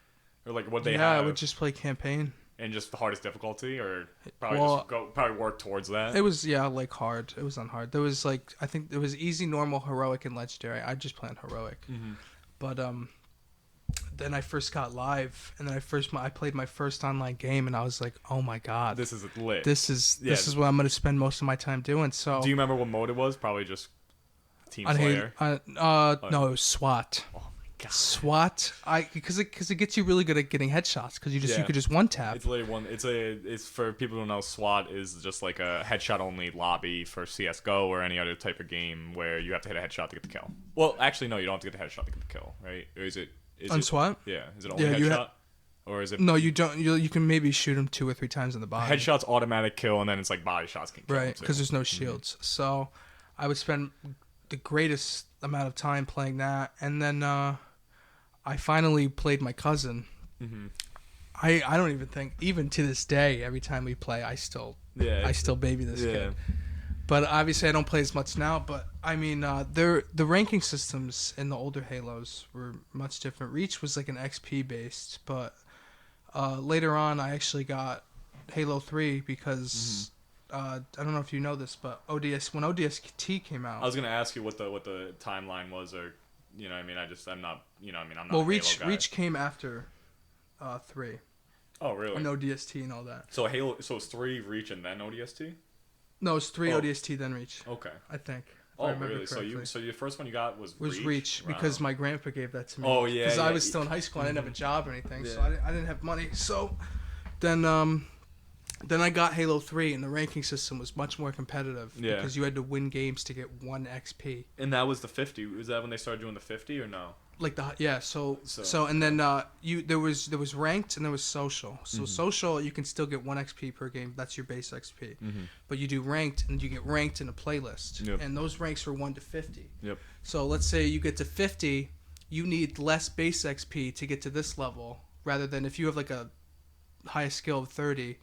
like what they have? I would just play campaign. And just the hardest difficulty, or probably work towards that. It was like hard. It was on hard. There was like I think there was easy, normal, heroic, and legendary. I just played heroic, but then I first got live, and then I played my first online game, and I was like, oh my god, this is lit. This is what I'm gonna spend most of my time doing. So do you remember what mode it was? Probably just Team Slayer. No, it was SWAT. Oh my god, SWAT. Because it gets you really good at getting headshots because you could just one tap. It's literally it's for people who don't know, SWAT is just like a headshot only lobby for CS:GO or any other type of game where you have to hit a headshot to get the kill. Well, actually no, you don't have to get the headshot to get the kill, right? Or is it? On SWAT? Yeah. Is it only headshot? Or is it? No, you don't. You can maybe shoot him 2 or 3 times in the body. Headshot's automatic kill, and then it's like body shots can kill. Right, because there's no shields. So I would spend the greatest amount of time playing that, and then I finally played my cousin. Mm-hmm. I don't even think, even to this day, every time we play, I still baby this kid. But obviously, I don't play as much now. But I mean, the ranking systems in the older Halos were much different. Reach was like an XP based, but later on, I actually got Halo 3 because I don't know if you know this, but when ODST came out, I was gonna ask you what the timeline was, or I'm not I'm not. Well, a Halo guy. Reach came after 3. Oh really? And ODST and all that. So it's 3 Reach and then ODST. No, it's 3 ODST then Reach. Okay. I think. Oh, really? So your first one you got was Reach wow. because my grandpa gave that to me. Oh yeah. Because I was still in high school, and I didn't have a job or anything, so I didn't have money. So then I got Halo 3, and the ranking system was much more competitive because you had to win games to get 1 XP. And that was the 50. Was that when they started doing the 50 or no? Like so and then there was ranked and there was social. So social, you can still get 1 XP per game. That's your base XP. But you do ranked, and you get ranked in a playlist. Yep. And those ranks are 1 to 50. Yep. So let's say you get to 50, you need less base XP to get to this level, rather than if you have like a highest skill of 30,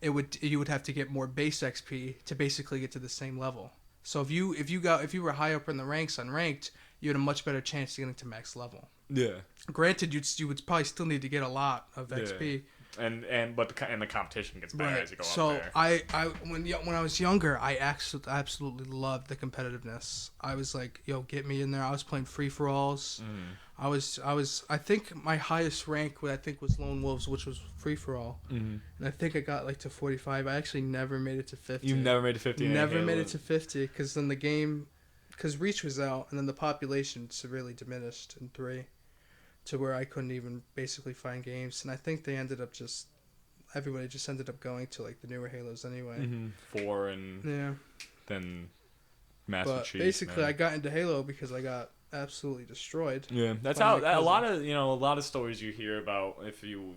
you would have to get more base XP to basically get to the same level. So if you were high up in the ranks unranked, you had a much better chance of getting to max level. Yeah. Granted, you would probably still need to get a lot of XP. But the competition gets better as you go so up there. When I was younger, I absolutely loved the competitiveness. I was like, yo, get me in there. I was playing free for alls. I think my highest rank was Lone Wolves, which was free for all, and I think I got like to 45. I actually never made it to 50. You never made it to 50. Never made it to 50 because then because Reach was out, and then the population severely diminished in 3, to where I couldn't even basically find games, and I think everybody just ended up going to like the newer Halos anyway. 4 and then Master Chief. Basically, I got into Halo because I got absolutely destroyed. Yeah, that's how a lot of stories you hear about if you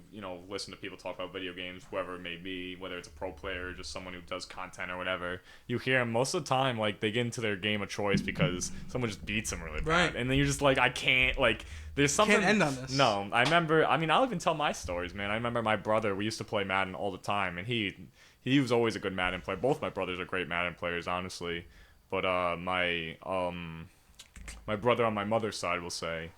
listen to people talk about video games, whoever it may be, whether it's a pro player or just someone who does content or whatever. You hear them most of the time like they get into their game of choice because someone just beats them really bad, Right. and then you're just like, I can't, like, there's something. Can't end on this. No, I remember. I mean, I'll even tell my stories, man. I remember my brother. We used to play Madden all the time, and he was always a good Madden player. Both my brothers are great Madden players, honestly. But my brother on my mother's side will say,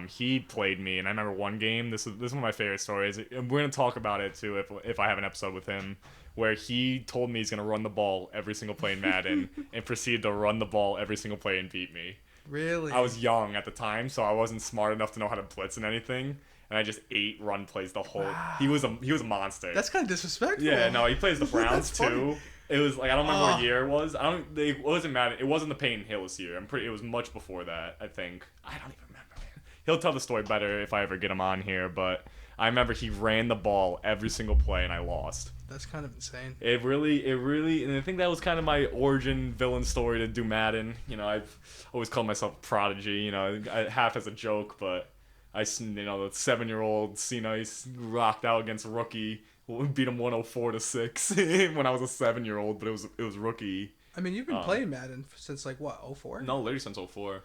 he played me, and I remember one game. This is one of my favorite stories. And we're gonna talk about it too if I have an episode with him, where he told me he's gonna run the ball every single play in Madden, and proceeded to run the ball every single play and beat me. Really? I was young at the time, so I wasn't smart enough to know how to blitz and anything. And I just ate run plays the whole. Wow. He was a monster. That's kind of disrespectful. Yeah, no, he plays the Browns too. Funny. It was like, I don't remember what year it was. It wasn't Madden. It wasn't the Payne Hillis year. It was much before that, I think. I don't even remember, man. He'll tell the story better if I ever get him on here, but I remember he ran the ball every single play and I lost. That's kind of insane. It really, and I think that was kind of my origin villain story to do Madden. I've always called myself a prodigy, half as a joke, but the 7-year-old c-niice rocked out against rookie. We beat him 104-6 when I was a 7-year-old, but it was rookie. I mean, you've been playing Madden since like what, 04? No, literally since 04.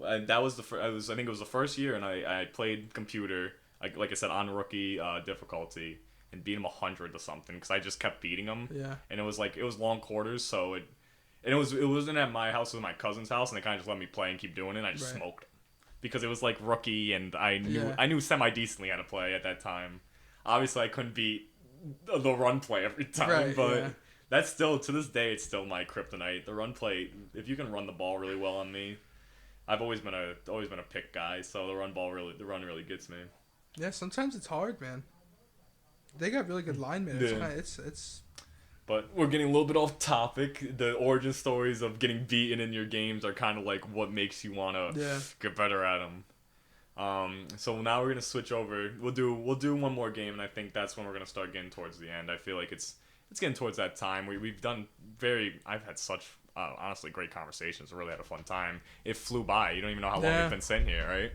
And that was I think it was the first year, and I played computer, like I said, on rookie difficulty, and beat him 100 to something because I just kept beating him. Yeah. And it was long quarters, so it wasn't at my house, it was my cousin's house, and they kind of just let me play and keep doing it. And I just smoked him because it was like rookie, and I knew semi decently how to play at that time. Obviously, I couldn't beat the run play every time, but that's still, to this day, it's still my kryptonite. The run play, if you can run the ball really well on me, I've always been a pick guy, so the run really gets me. Yeah, sometimes it's hard, man. They got really good linemen. It's. But we're getting a little bit off topic. The origin stories of getting beaten in your games are kind of like what makes you want to get better at them. So now we're gonna switch over. We'll do one more game, and I think that's when we're gonna start getting towards the end. I feel like it's getting towards that time. We've done I've had such honestly great conversations. I really had a fun time. It flew by. You don't even know how long we've been sitting here, right?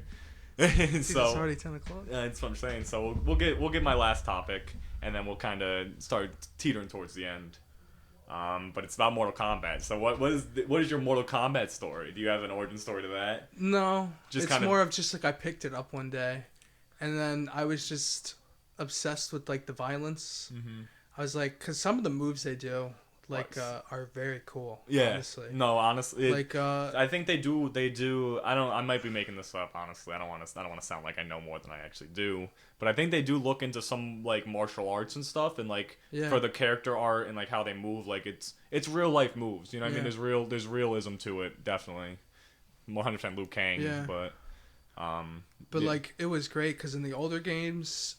It's already 10 o'clock. Yeah, that's what I'm saying. So we'll get my last topic, and then we'll kind of start teetering towards the end. But it's about Mortal Kombat. So what is your Mortal Kombat story? Do you have an origin story to that? No, it's more of just like I picked it up one day, and then I was just obsessed with like the violence. Mm-hmm. I was like, because some of the moves they do are very cool. Yeah. Honestly. No, honestly. I think they do. I might be making this up. Honestly, I don't want to sound like I know more than I actually do. But I think they do look into some like martial arts and stuff, and for the character art and like how they move, like it's real life moves. You know what I mean? There's realism to it, definitely. 100% Liu Kang. Yeah. But like it was great because in the older games,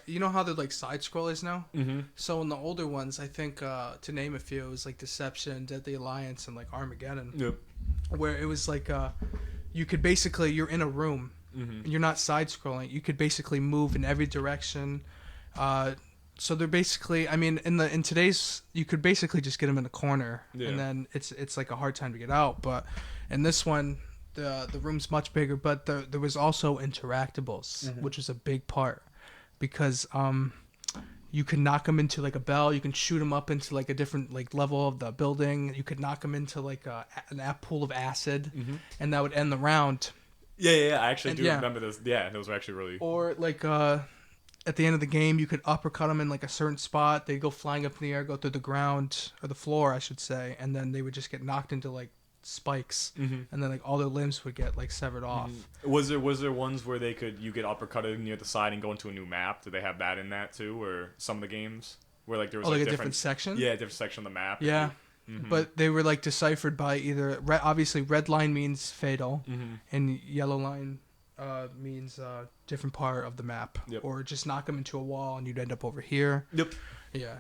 you know how they're like side scrollers now. Mm-hmm. So in the older ones, I think to name a few, it was like Deception, Deadly Alliance, and like Armageddon. Yep. Where it was like you could basically, you're in a room. Mm-hmm. You're not side scrolling. You could basically move in every direction. So they're basically, I mean, in today's, you could basically just get them in a corner, and then it's like a hard time to get out. But in this one, the room's much bigger, but there was also interactables, which was a big part because you could knock them into like a bell. You can shoot them up into like a different like level of the building. You could knock them into like an pool of acid, and that would end the round. Yeah. I actually do remember this. Yeah, those were actually really. Or like at the end of the game, you could uppercut them in like a certain spot. They'd go flying up in the air, go through the ground or the floor, I should say, and then they would just get knocked into like spikes, and then like all their limbs would get like severed off. Was there ones where you get uppercutted near the side and go into a new map? Did they have that in that too, or some of the games where like there was like a different section? Yeah, a different section of the map. Yeah. But they were like deciphered by either obviously red line means fatal, and yellow line means different part of the map, or just knock them into a wall and you'd end up over here. Yep. Yeah.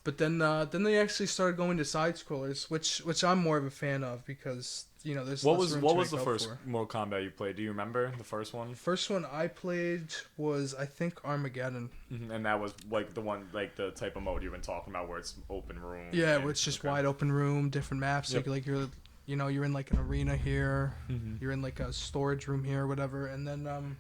But then they actually started going to side scrollers, which I'm more of a fan of because there's what was the first Mortal Kombat you played? Do you remember the first one? First one I played was I think Armageddon, and that was like the one like the type of mode you've been talking about where it's open room. Yeah, where it's just wide open room, different maps. Yep. Like you're you're in like an arena here, you're in like a storage room here or whatever, and then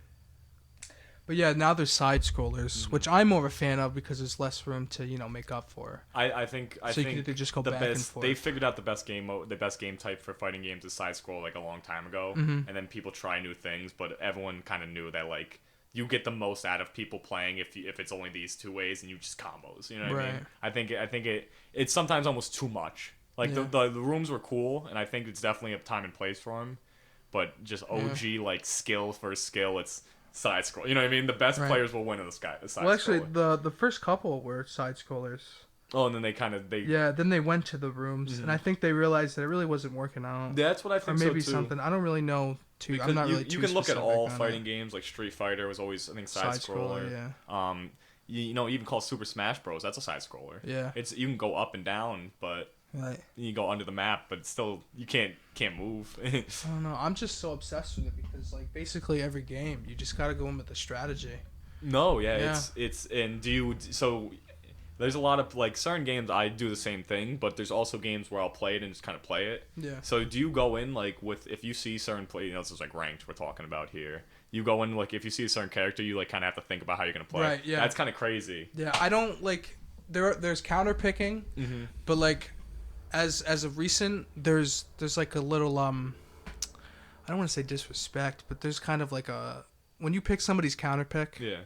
but yeah, now there's side scrollers, which I'm more of a fan of because there's less room to make up for. I think you can either just go back and forth. They figured out the best game type for fighting games is side scroll like a long time ago, and then people try new things, but everyone kind of knew that like you get the most out of people playing if it's only these two ways and you just combos. You know what I mean? I think it's sometimes almost too much. Like the rooms were cool, and I think it's definitely a time and place for them, but just OG like skill for skill, it's side scroll. You know what I mean? The best players will win in the side. Well, actually, the first couple were side scrollers. Oh, and then then they went to the rooms, and I think they realized that it really wasn't working out. That's what I think. Or maybe so too. Something I don't really know. I'm not really. You can look at all fighting games like Street Fighter was always side scroller. Yeah. You even call Super Smash Bros. That's a side scroller. Yeah. You can go up and down, but you go under the map, but still you can't move. I don't know. I'm just so obsessed with it because like basically every game you just gotta go in with a strategy. No, it's and there's a lot of like certain games I do the same thing, but there's also games where I'll play it and just kind of play it. Yeah. So do you go in like if you see certain play, this is like ranked we're talking about here. You go in like if you see a certain character, you like kind of have to think about how you're gonna play. Right. Yeah. That's kind of crazy. Yeah. I don't like there's counter picking, but like as of recent there's like a little I don't want to say disrespect, but there's kind of like when you pick somebody's counter pick. Yeah.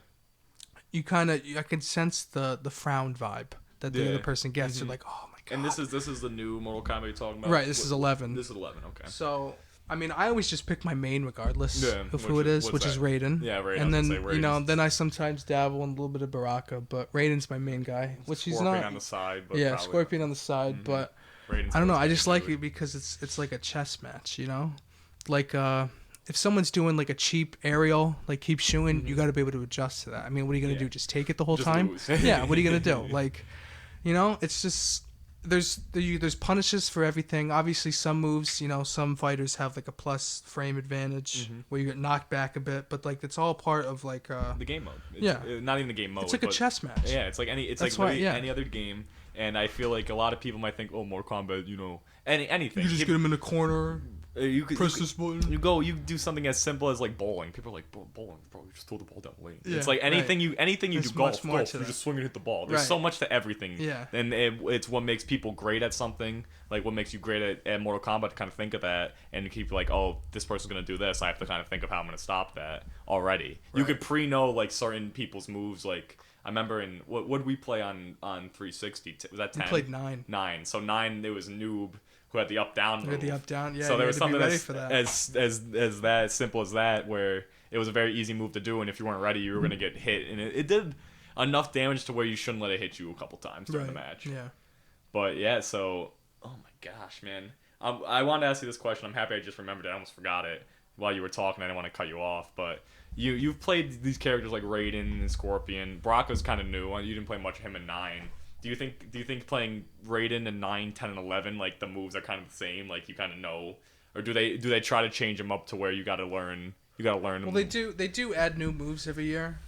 I can sense the frown vibe that the other person gets. You're like, oh my god. And this is the new Mortal Kombat you're talking about? Right, this is 11. This is 11, okay. So, I mean, I always just pick my main regardless of who it is, which is Raiden. Yeah, Raiden. And then, then I sometimes dabble in a little bit of Baraka, but Raiden's my main guy, which he's not. Scorpion on the side. But yeah, Scorpion on the side, but Raiden's I don't know. I just like it because it's like a chess match, Like, if someone's doing like a cheap aerial, like keep shooting, you got to be able to adjust to that. I mean, what are you gonna do? Just take it the whole time? Yeah. What are you gonna do? Like, it's just there's punishes for everything. Obviously, some moves, some fighters have like a plus frame advantage where you get knocked back a bit, but like it's all part of like the game mode. Not even the game mode. It's like a chess match. Yeah, it's like any other game. And I feel like a lot of people might think, oh, Mortal Kombat, anything. You just get them in a corner. Press this button. You do something as simple as like bowling. People are like, bowling, bro, you just throw the ball down the lane. Yeah, it's like anything you do, golf, you just swing and hit the ball. There's so much to everything. Yeah. And it's what makes people great at something. Like what makes you great at Mortal Kombat to kind of think of that and keep like, oh, this person's gonna do this. I have to kind of think of how I'm gonna stop that already. Right. You could pre-know like certain people's moves. Like I remember in what did we play on 360? Was that 10? We played 9. 9. So 9 it was Noob who had the up down move. The up down, yeah. So there was something as simple as that where it was a very easy move to do, and if you weren't ready, you were gonna get hit, and it did enough damage to where you shouldn't let it hit you a couple times during the match. Yeah. But yeah, so oh my gosh, man, I wanted to ask you this question. I'm happy I just remembered it. I almost forgot it while you were talking. I didn't want to cut you off, but you've played these characters like Raiden and Scorpion. Brocco's kind of new. You didn't play much of him in 9. Do you think playing Raiden in 9, 10, and 11, like the moves are kind of the same, like you kind of know, or do they try to change them up to where you got to learn? Well, they do add new moves every year,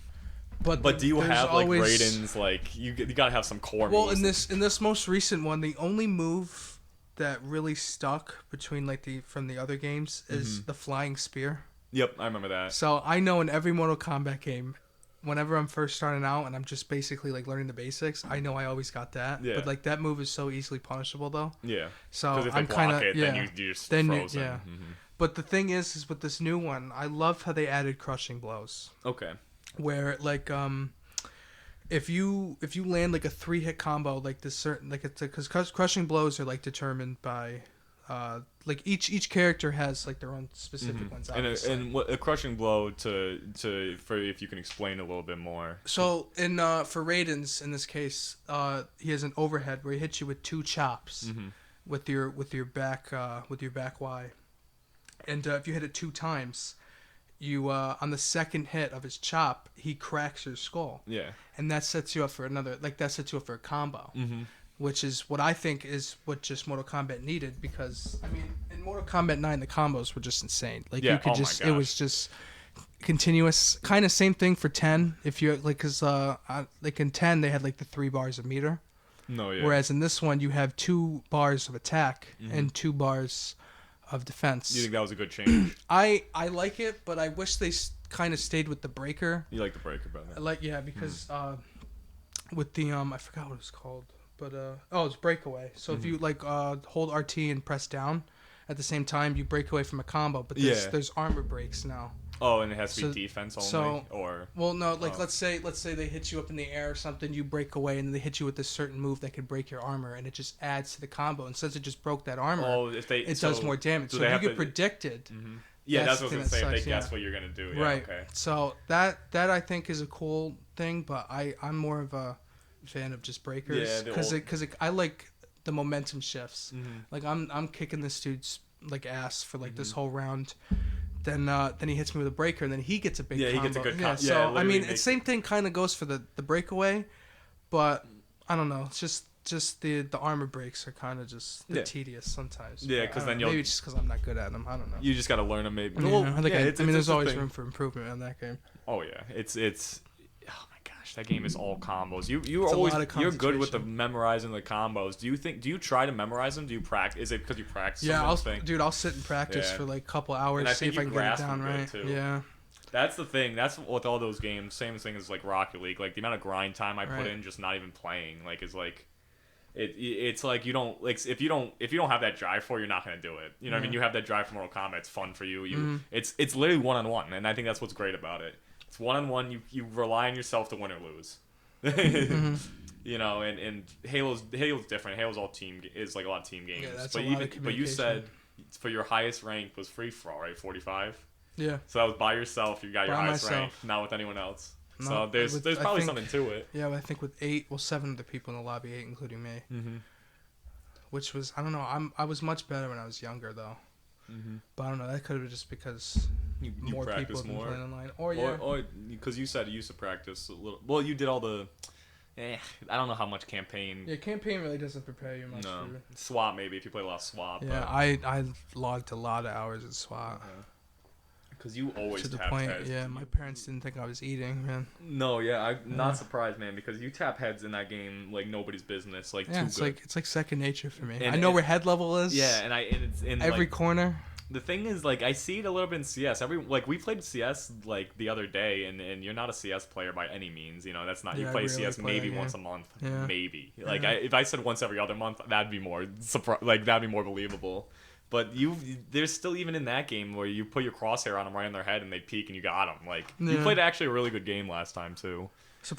but do you have like Raiden's like you got to have some core moves? Well, in this most recent one, the only move that really stuck between like from the other games is the flying spear. Yep, I remember that. So I know in every Mortal Kombat game, whenever I'm first starting out and I'm just basically like learning the basics, I know I always got that. Yeah. But like that move is so easily punishable though. Yeah. So if I'm kind of then you're just frozen. Yeah. But the thing is with this new one, I love how they added crushing blows. Okay. Where like if you land like a 3-hit combo like this certain like it's because crushing blows are like determined by like each character has like their own specific ones. And what a crushing blow for if you can explain a little bit more. So for Raiden's in this case, he has an overhead where he hits you with 2 chops with your back Y, and if you hit it 2 times, you on the second hit of his chop he cracks your skull. Yeah, and that sets you up for a combo. Which is what I think is what just Mortal Kombat needed, because I mean in Mortal Kombat 9 the combos were just insane. Like you could it was just continuous. Kind of same thing for 10. If you like, because like in 10 they had like the 3 bars of meter. No, yeah. Whereas in this one you have 2 bars of attack and 2 bars of defense. You think that was a good change? I like it, but I wish they kind of stayed with the breaker. You like the breaker better? Because with the I forgot what it's called, but it's breakaway. So if you hold RT and press down at the same time, you break away from a combo. But there's armor breaks now. Oh, and it has to be defense only, let's say they hit you up in the air or something, you break away, and then they hit you with a certain move that could break your armor, and it just adds to the combo. And since it just broke that armor, it does more damage. So if you get predicted. Mm-hmm. Yeah, that's what I was gonna say. If they guess what you're gonna do, right? Okay. So that I think is a cool thing, but I'm more of a fan of just breakers because I like the momentum shifts. Mm-hmm. Like I'm kicking this dude's like ass for like this whole round. Then he hits me with a breaker, and then he gets a big combo. He gets a good combo. So I mean, the same thing kind of goes for the breakaway, but I don't know. It's just the armor breaks are kind of just tedious sometimes. Yeah, because then maybe it's just because I'm not good at them. I don't know. You just gotta learn them, maybe. There's always room for improvement in that game. Oh yeah, it's. Oh my gosh, that game is all combos. You're good with the memorizing the combos. Do you try to memorize them? Do you practice? Is it because you practice? Yeah, I'll sit and practice for like a couple hours, see if I can get it down right. Too. Yeah. That's the thing. That's with all those games. Same thing as like Rocket League. Like the amount of grind time I put in just not even playing. Like is like. It's like you don't like if you don't have that drive for it, you're not gonna do it. You know what I mean? You have that drive for Mortal Kombat. It's fun for you. It's literally 1-on-1, and I think that's what's great about it. It's 1-on-1. You rely on yourself to win or lose. You know, and Halo's different. Halo's all team is like a lot of team games. Yeah, that's but you said for your highest rank was free for all, right? 45. Yeah. So that was by yourself. You got your highest rank, not with anyone else. No, so there's probably something to it. Yeah, but I think with 7 other people in the lobby, 8 including me. Mm-hmm. Which was, I don't know, I was much better when I was younger though. Mm-hmm. But I don't know, that could have been just because more people have been playing online. Or because you said you used to practice a little. Well, you did all the. I don't know how much campaign. Yeah, campaign really doesn't prepare you much. No, SWAT maybe if you play a lot of SWAT. Yeah, I logged a lot of hours at SWAT. Because you always to the tap point, heads. Yeah, my parents didn't think I was eating, man. No, I'm not surprised, man, because you tap heads in that game like nobody's business, like too good. It's like second nature for me. I know where head level is. Yeah, and it's in every corner. The thing is, like, I see it a little bit in CS. We played CS like the other day, and you're not a CS player by any means. You know, that's not. You play CS maybe once a month, maybe. Like, if I said once every other month, that'd be more that'd be more believable. But there's still even in that game where you put your crosshair on them right on their head and they peek and you got them. Like you played actually a really good game last time too.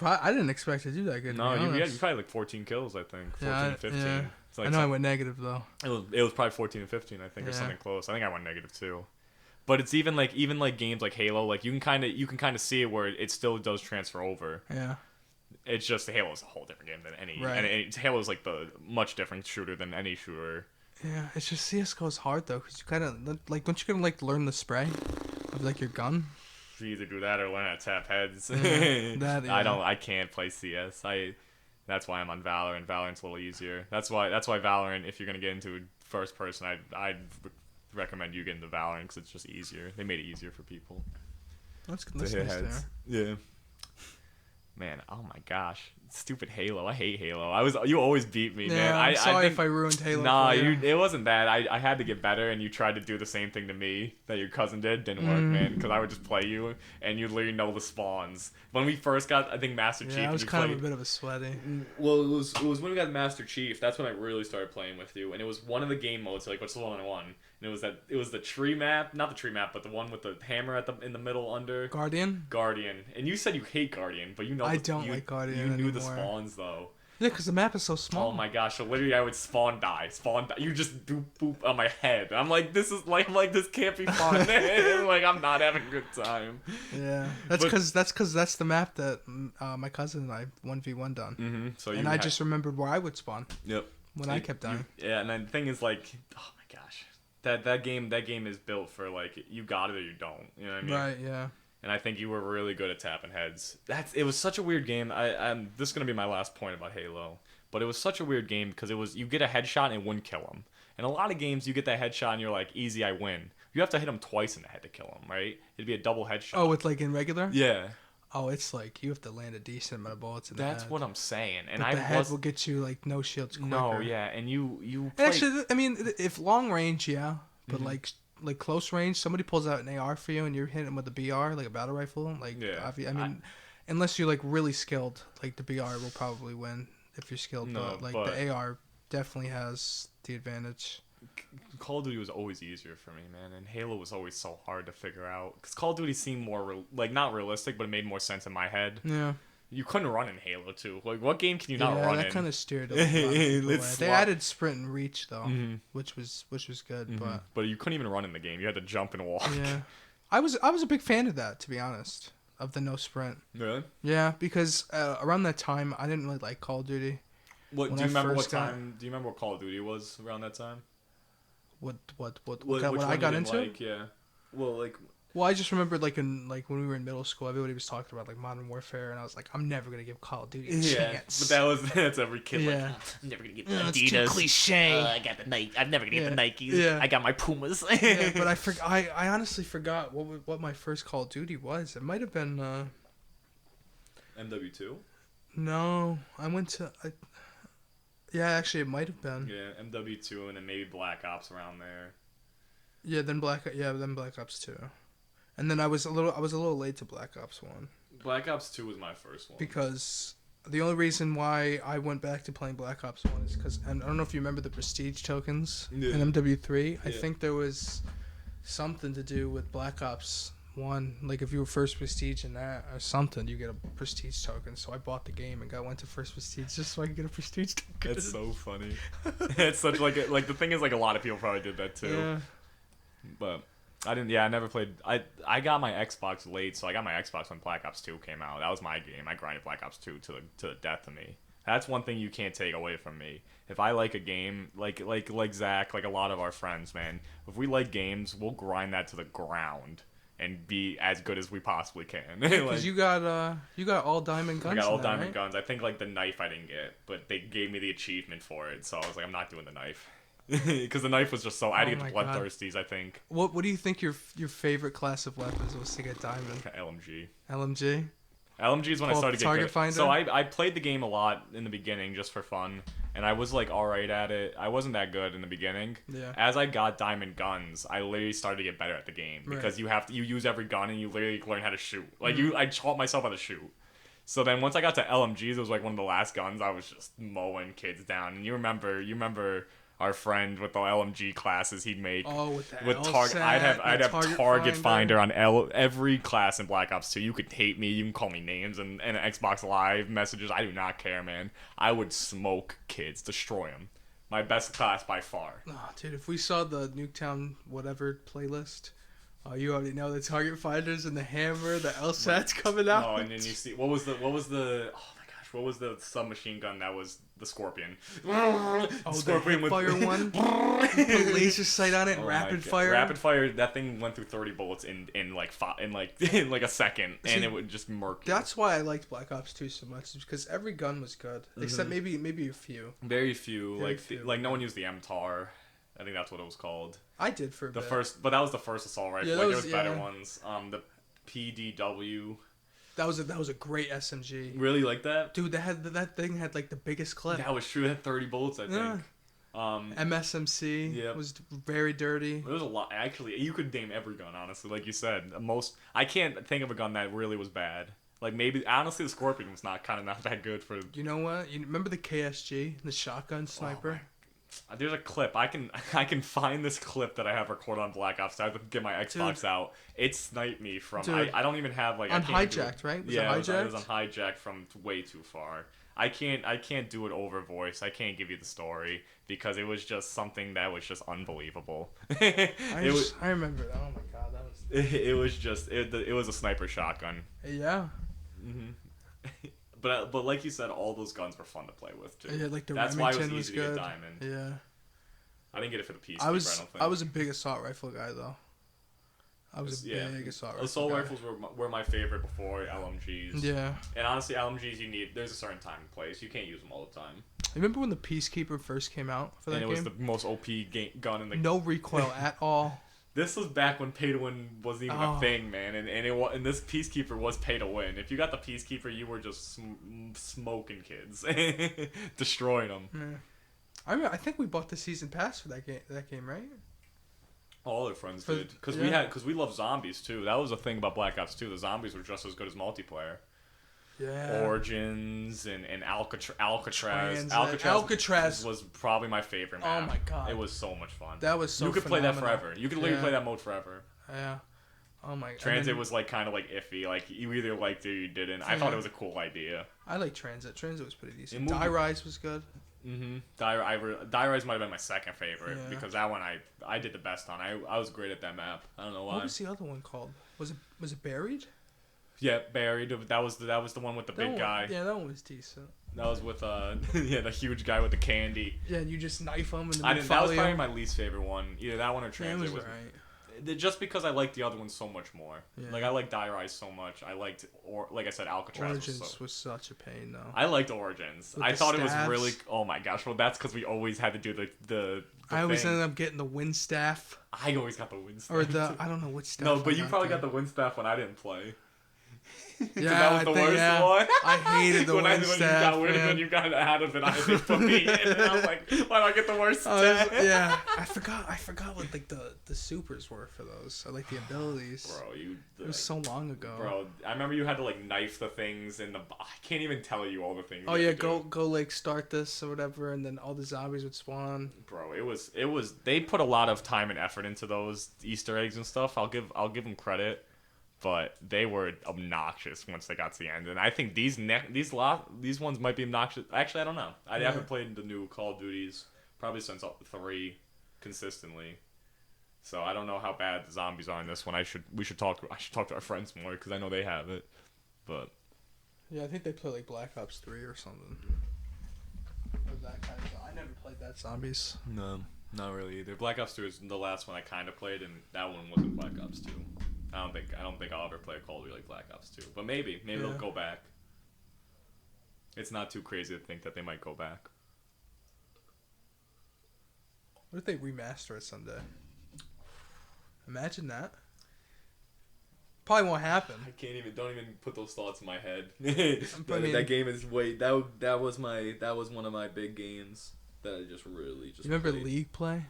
I didn't expect to do that good. No, you probably like 14 kills, I think. 14, 15. Yeah. Like I know I went negative though. It was probably 14 and 15, I think, or something close. I think I went negative too. But it's even like games like Halo, like you can kind of see it where it still does transfer over. Yeah. It's just Halo's a whole different game than any. Right. And Halo's like the much different shooter than any shooter. Yeah, it's just CS:GO's hard though, cause you kind of like don't you gotta learn the spray of like your gun? You either do that or learn how to tap heads. Yeah, I can't play CS. That's why I'm on Valorant. Valorant's a little easier. That's why Valorant. If you're gonna get into first person, I'd recommend you get into Valorant because it's just easier. They made it easier for people. That's nice there. Yeah. Man, oh my gosh. Stupid Halo. I hate Halo. You always beat me, man. I'm sorry if I ruined Halo. Nah, it wasn't bad. I had to get better, and you tried to do the same thing to me that your cousin did. Didn't work, man, because I would just play you, and you'd literally know the spawns. When we first got, I think, Master Chief. Yeah, I was kind of a bit of a sweaty. Well, it was when we got Master Chief. That's when I really started playing with you, and it was one of the game modes, like what's the 1-on-1. And it was the tree map, not the tree map, but the one with the hammer in the middle under Guardian. And you said you hate Guardian, but you know I don't like Guardian. You knew anymore. the spawns though. Yeah, because the map is so small. Oh my gosh! So literally, I would spawn die. You just boop boop on my head. I'm like, this can't be fun. Like I'm not having a good time. Yeah, that's because that's the map that my cousin and I 1v1 done. Mm-hmm. So I just remembered where I would spawn. Yep. When I kept dying. Yeah, and then the thing is like, oh my gosh. That game is built for like you got it or you don't. You know what I mean? Right. Yeah. And I think you were really good at tapping heads. It was such a weird game. This is gonna be my last point about Halo, but it was such a weird game because you get a headshot and it wouldn't kill him. And a lot of games you get that headshot and you're like, easy, I win. You have to hit him twice in the head to kill him, right? It'd be a double headshot. Oh, it's like in regular? Yeah. Oh, it's like you have to land a decent amount of bullets in the head. That's what I'm saying. And but the head will get you like no shields quicker. No, yeah, and you actually, I mean, if long range, yeah. but like close range, somebody pulls out an AR for you and you're hitting them with a BR, like a battle rifle. Like, Yeah. I mean, unless you're like really skilled, like the BR will probably win if you're skilled. No, but but the AR definitely has the advantage. Call of Duty was always easier for me, man, and Halo was always so hard to figure out. Because Call of Duty seemed more, like, not realistic, but it made more sense in my head. Yeah. You couldn't run in Halo 2. Like, what game can you not run in? Yeah, that kind of steered a lot of people away. They added sprint and reach, though, Mm-hmm. which was good, But you couldn't even run in the game. You had to jump and walk. Yeah. I was a big fan of that, to be honest, of the no sprint. Really? Yeah, because around that time, I didn't really like Call of Duty. Do you remember what Call of Duty was around that time? What Which I got into? Like, yeah. Well, I just remember when we were in middle school, everybody was talking about like Modern Warfare, and I was like, I'm never gonna give Call of Duty a chance. But that's every kid. Yeah. Like, I'm never gonna give It's Adidas. too cliche. I got the Nike. I'm never gonna get the Nikes. Yeah. I got my Pumas. Yeah, but I honestly forgot what my first Call of Duty was. It might have been. MW2. No, I went to. Yeah, actually, it might have been. Yeah, MW2, and then maybe Black Ops around there. Yeah, then Black Ops 2. And then I was a little late to Black Ops 1. Black Ops 2 was my first one. Because the only reason why I went back to playing Black Ops 1 is because, and I don't know if you remember the prestige tokens in MW3. I think there was something to do with Black Ops 1. Like if you were first prestige in that or something, you get a prestige token. So I bought the game and went to first prestige just so I could get a prestige token. That's so funny. It's such like the thing is like a lot of people probably did that too. Yeah. But I didn't. Yeah, I never played. I got my Xbox late, so I got my Xbox when Black Ops 2 came out. That was my game. I grinded Black Ops 2 to the death of me. That's one thing you can't take away from me. If I like a game, like Zach, like a lot of our friends, man, if we like games, we'll grind that to the ground and be as good as we possibly can. Because you got all diamond guns. I got all now, diamond right? guns. I think like the knife I didn't get, but they gave me the achievement for it, so I was like, I'm not doing the knife. Because the knife was just so. I had to get the bloodthirsties, I think. What do you think your favorite class of weapons was to get diamond? LMG. LMG. LMG is when I started getting target good. finder. So I played the game a lot in the beginning just for fun, and I was like all right at it. I wasn't that good in the beginning. Yeah. As I got diamond guns, I literally started to get better at the game because you use every gun and you literally learn how to shoot. Like I taught myself how to shoot. So then once I got to LMGs, it was like one of the last guns. I was just mowing kids down. And you remember our friend with the LMG classes he'd make. Oh, with the target. I'd have target finder on every class in Black Ops 2. You could hate me. You can call me names and Xbox Live messages. I do not care, man. I would smoke kids, destroy them. My best class by far. Oh, dude, if we saw the Nuketown whatever playlist, you already know the target finders and the hammer, the LSATs coming out. Oh, and then you see what was the oh my gosh, what was the submachine gun that was the Scorpion? Oh, Scorpion the fire one. Put laser sight on it and rapid fire. Rapid fire. That thing went through 30 bullets in like a second, and it would just murk. That's why I liked Black Ops 2 so much, because every gun was good, except maybe a few. Very few. Like no one used the MTAR. I think that's what it was called. I did for a bit. But that was the first assault rifle. Yeah, there was better ones. The PDW. That was a great SMG. Really like that? Dude, that thing had like the biggest clip. That was true. It had 30 bullets, I think. MSMC was very dirty. There was a lot. Actually, you could name every gun, honestly. Like you said, I can't think of a gun that really was bad. Like maybe honestly, the Scorpion was not that good for. You know what? You remember the KSG, the shotgun sniper? There's a clip. I can find this clip that I have recorded on Black Ops. I have to get my Xbox out. It sniped me from. I don't even have like. On Hijacked, right? Was it was on Hijacked from way too far. I can't do it over voice. I can't give you the story because it was just something that was just unbelievable. I remember that. Oh my god, that was. It was just it was a sniper shotgun. Yeah. Mhm. But like you said, all those guns were fun to play with too. Yeah, like the That's Remington why it was easy good. to get diamond. Yeah. I didn't get it for the PC. I was a big assault rifle guy though. I was a big assault rifle. Assault rifles were my favorite before LMGs. Yeah. And honestly, LMGs there's a certain time and place. You can't use them all the time. Remember when the Peacekeeper first came out for that game? And it was the most OP gun in the. No recoil at all. This was back when pay to win wasn't even a thing, man, and this Peacekeeper was pay to win. If you got the Peacekeeper, you were just smoking kids, destroying them. Yeah. I think we bought the season pass for that game, right? All our friends For- did because yeah. we love zombies too. That was the thing about Black Ops 2. The zombies were just as good as multiplayer. Yeah. Origins and Alcatraz. Alcatraz was probably my favorite map. Oh my god. It was so much fun. That was so You could phenomenal. play that forever. You could literally Yeah. play that mode forever. Yeah. Oh my god. Transit was like kind of like iffy. Like you either liked it or you didn't. I thought it was a cool idea. I like Transit. Transit was pretty decent. It moved- Die Rise was good. Mm-hmm. Die Rise might have been my second favorite Yeah. because that one I did the best on. I was great at that map. I don't know why. What was the other one called? Was it Buried? Yeah, Buried. That was the one with the That big one- guy. Yeah, that one was decent. That was with yeah, the huge guy with the candy. Yeah, and you just knife him and then That was probably him. my least favorite one. Either that one or Yeah, it Transit was was. alright. Just because I liked the other one so much more. Yeah. Like I liked Die Rise so much. I liked like I said, Alcatraz. Origins was such a pain though. I liked Origins. With I the thought it was staffs. really. Oh my gosh! Well, that's because we always had to do the I always thing. ended up getting the wind staff I always got the wind staff. or the I don't know which staff. No, but I you probably there. got the wind staff when I didn't play. 'Cause Yeah, that was I the think, worst yeah. one. I hated the when wind when staff. when man. you got out of it, they put me in, and I'm like, why do I get the worst stat? Yeah, I forgot what like the supers were for those. I like the abilities. Bro, It was so long ago. Bro, I remember you had to like knife the things in the. I can't even tell you all the things. Oh you yeah, had to go like start this or whatever, and then all the zombies would spawn. Bro, it was. They put a lot of time and effort into those Easter eggs and stuff. I'll give them credit, but they were obnoxious once they got to the end. And I think these ones might be obnoxious. Actually, I don't know. I Yeah. haven't played the new Call of Duties probably since 3 consistently. So I don't know how bad the zombies are in this one. I should talk to our friends more because I know they have it. But Yeah, I think they play like Black Ops 3 or something. Or that kind of. I never played that zombies. no, not really either. Black Ops 2 is the last one I kind of played, and that one wasn't Black Ops 2. I don't think I'll ever play a Call of Duty like Black Ops 2. But maybe they'll Yeah. go back. It's not too crazy to think that they might go back. What if they remaster it someday? Imagine that. Probably won't happen. Don't even put those thoughts in my head. that game is that was one of my big games that I just really You remember played. League play?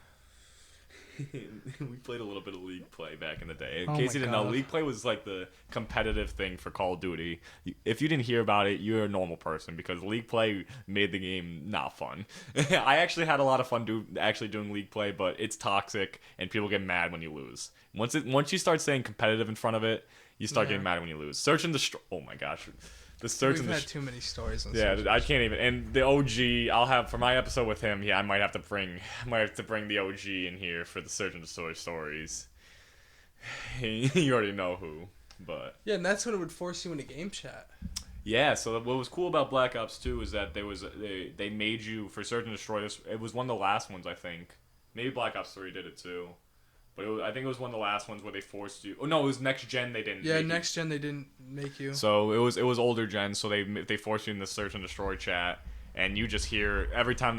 We played a little bit of League Play back in the day. In Oh case my you didn't know, God. League Play was like the competitive thing for Call of Duty. If you didn't hear about it, you're a normal person because League Play made the game not fun. I actually had a lot of fun doing League Play, but it's toxic and people get mad when you lose. Once you start saying competitive in front of it, you start getting mad when you lose. Search and Destroy. Oh my gosh. The Search We've and had too many stories on Yeah, Search I can't even. And the OG, I'll have for my episode with him. Yeah, I might have to bring the OG in here for the Search and Destroy stories. You already know who, but Yeah, and that's when it would force you into game chat. yeah. So what was cool about Black Ops 2 is that they made you for Search and Destroy. This it was one of the last ones I think. Maybe Black Ops 3 did it too. But I think it was one of the last ones where they forced you. Oh no, it was next gen. They didn't. Yeah, make next gen they didn't make you. So it was older gen. So they forced you in the Search and Destroy chat, and you just hear every time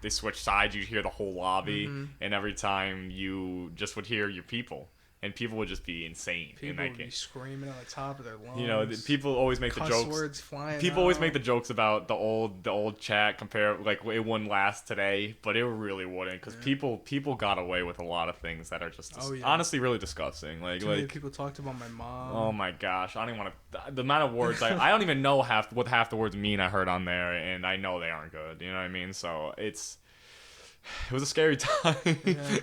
they switch sides, you hear the whole lobby, and every time you just would hear your people, and people would just be insane in People that would game. be screaming on the top of their lungs. You know, people always make the cuss jokes. words flying. People always out. make the jokes about the old chat compare like it wouldn't last today, but it really wouldn't because people got away with a lot of things that are just honestly really disgusting. Too many people talked about my mom. Oh my gosh, I don't even want to. The amount of words I don't even know what half the words mean I heard on there, and I know they aren't good. You know what I mean? So it was a scary time. Yeah.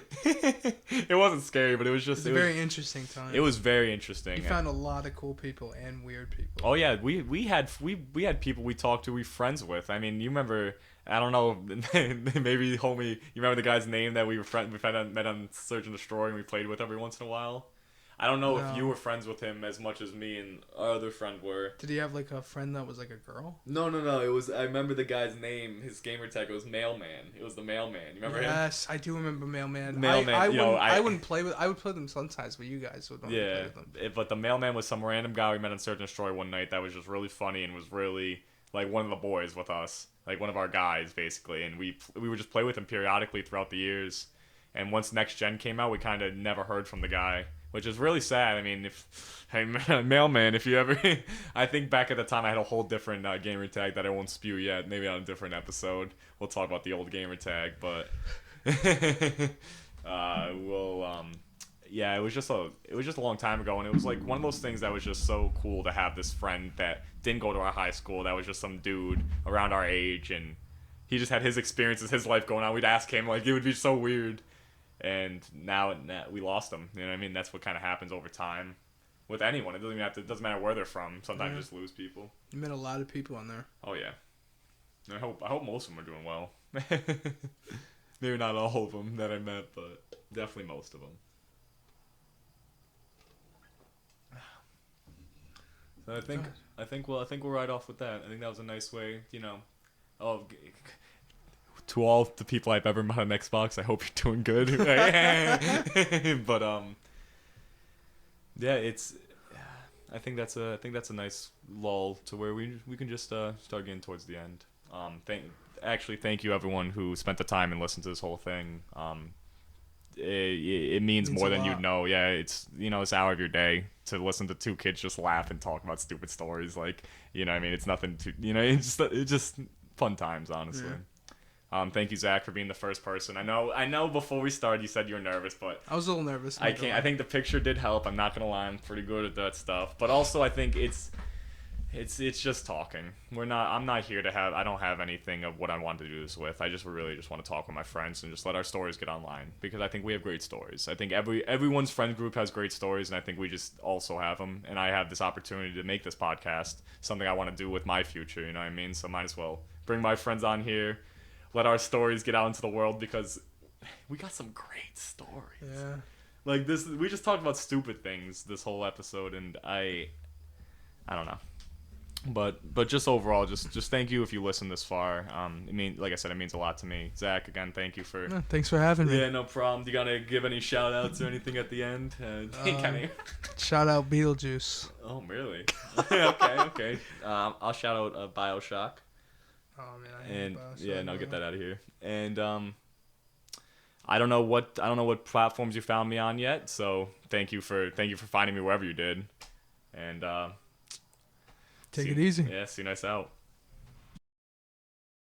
It wasn't scary, but it was just It was a very interesting time. It was very interesting. You found a lot of cool people and weird people. Oh yeah, we had people we talked to, we friends with. I mean, you remember? I don't know, maybe homie. You remember the guy's name that we met on Search and Destroy and we played with every once in a while? I don't know if you were friends with him as much as me and our other friend were. Did he have like a friend that was like a girl? No. It was. I remember the guy's name. His gamer tag was Mailman. It was the Mailman. You remember him? Yes, I do remember Mailman. Mailman, I wouldn't play with. I would play them sometimes, but you guys would. Yeah, Play with them. but the Mailman was some random guy we met on Search and Destroy one night that was just really funny and was really like one of the boys with us, like one of our guys basically, and we would just play with him periodically throughout the years. And once Next Gen came out, we kind of never heard from the guy, which is really sad. I mean, Mailman, if you ever, I think back at the time I had a whole different gamer tag that I won't spew yet. Maybe on a different episode we'll talk about the old gamer tag, but Yeah, it was just a long time ago, and it was like one of those things that was just so cool to have this friend that didn't go to our high school, that was just some dude around our age, and he just had his experiences, his life going on. We'd ask him, like, it would be so weird, and now we lost him. You know what I mean? That's what kind of happens over time with anyone. It doesn't matter where they're from. Sometimes you just lose people. You met a lot of people on there. Oh yeah. I hope most of them are doing well. Maybe not all of them that I met, but definitely most of them. So I think we'll ride off with that. I think that was a nice way, to all the people I've ever met on Xbox, I hope you're doing good. But yeah, I think that's a nice lull to where we can just start getting towards the end. Thank you everyone who spent the time and listened to this whole thing. It means more than you'd know. Yeah, it's this hour of your day to listen to two kids just laugh and talk about stupid stories. Like, what I mean, it's nothing to it's just fun times, honestly. Yeah. Thank you, Zach, for being the first person. I know before we started you said you were nervous, but I was a little nervous. I think the picture did help. I'm not gonna lie, I'm pretty good at that stuff. But also I think it's just talking. I'm not here to I don't have anything of what I want to do this with. I just really just want to talk with my friends and just let our stories get online, because I think we have great stories. I think everyone's friend group has great stories, and I think we just also have them. And I have this opportunity to make this podcast something I want to do with my future. You know what I mean? So might as well bring my friends on here, let our stories get out into the world, because we got some great stories. Yeah. Like this, we just talked about stupid things this whole episode, and I don't know. But just overall, just thank you if you listen this far. Like I said, it means a lot to me. Zach, again, thank you for. Yeah, thanks for having me. Yeah, no problem. Do you gotta give any shout outs or anything at the end? Shout out Beetlejuice. Oh, really? Okay. I'll shout out BioShock. Oh man, I hate BioShock. Get that out of here. And I don't know what platforms you found me on yet. So thank you for finding me wherever you did. And. Take it easy. Yeah, c-niice out.